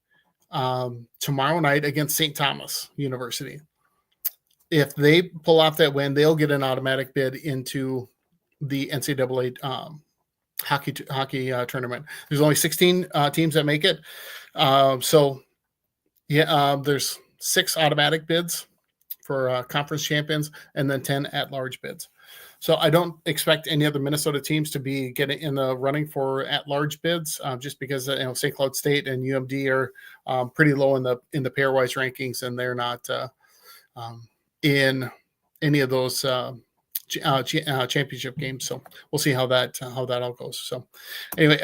tomorrow night against St. Thomas University. If they pull off that win, they'll get an automatic bid into the NCAA hockey tournament. There's only 16 teams that make it. There's 6 automatic bids for conference champions and then 10 at-large bids. So I don't expect any other Minnesota teams to be getting in the running for at-large bids, just because St. Cloud State and UMD are pretty low in the pairwise rankings, and they're not in any of those championship games. So we'll see how that all goes. So anyway,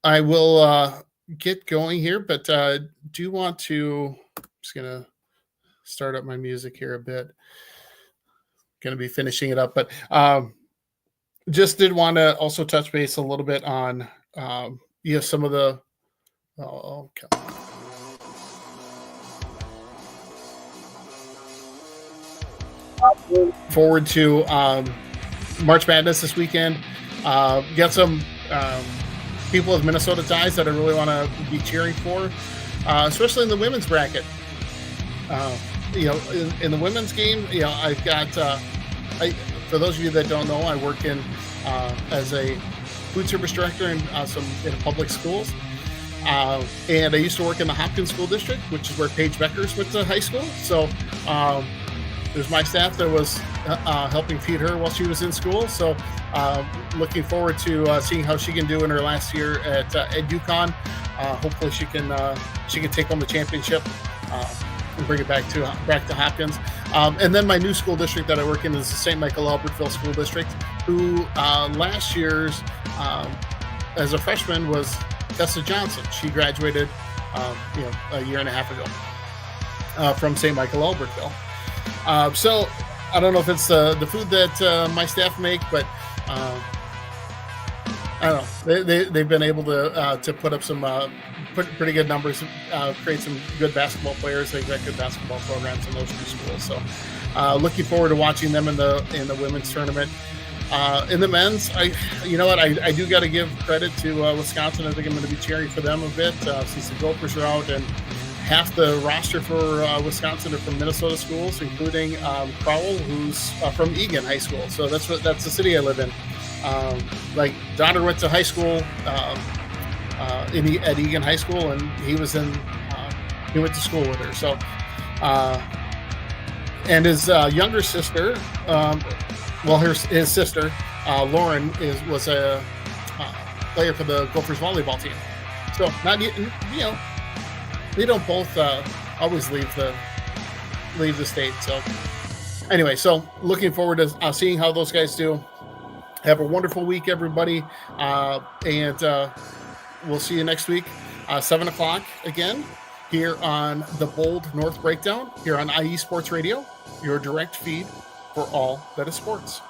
I will get going here, but do want to, I'm just gonna start up my music here a bit. Going to be finishing it up, but just did want to also touch base a little bit on some of the forward to March Madness this weekend. Got some people with Minnesota ties that I really want to be cheering for, especially in the women's bracket. In the women's game, I've got, for those of you that don't know, I work in as a food service director in public schools. And I used to work in the Hopkins School District, which is where Paige Beckers went to high school. So there's my staff that was helping feed her while she was in school. So looking forward to seeing how she can do in her last year at UConn. Hopefully she can take home the championship and bring it back to Hopkins. And then my new school district that I work in is the St. Michael Albertville School District, who last year's as a freshman was Tessa Johnson. She graduated a year and a half ago from St. Michael Albertville. So I don't know if it's the food that my staff make, but I don't know. They've been able to put up some pretty good numbers, create some good basketball players. They've got good basketball programs in those two schools. So looking forward to watching them in the women's tournament. In the men's, I do got to give credit to Wisconsin. I think I'm going to be cheering for them a bit since the Gophers are out, and half the roster for Wisconsin are from Minnesota schools, including Crowell, who's from Egan High School. So that's the city I live in. Daughter went to high school at Egan High School, and he went to school with her. So, and his younger sister, his sister Lauren was a player for the Gophers volleyball team. So they don't both always leave the state. So anyway, so looking forward to seeing how those guys do. Have a wonderful week, everybody, and we'll see you next week, 7 o'clock again, here on the Bold North Breakdown, here on IE Sports Radio, your direct feed for all that is sports.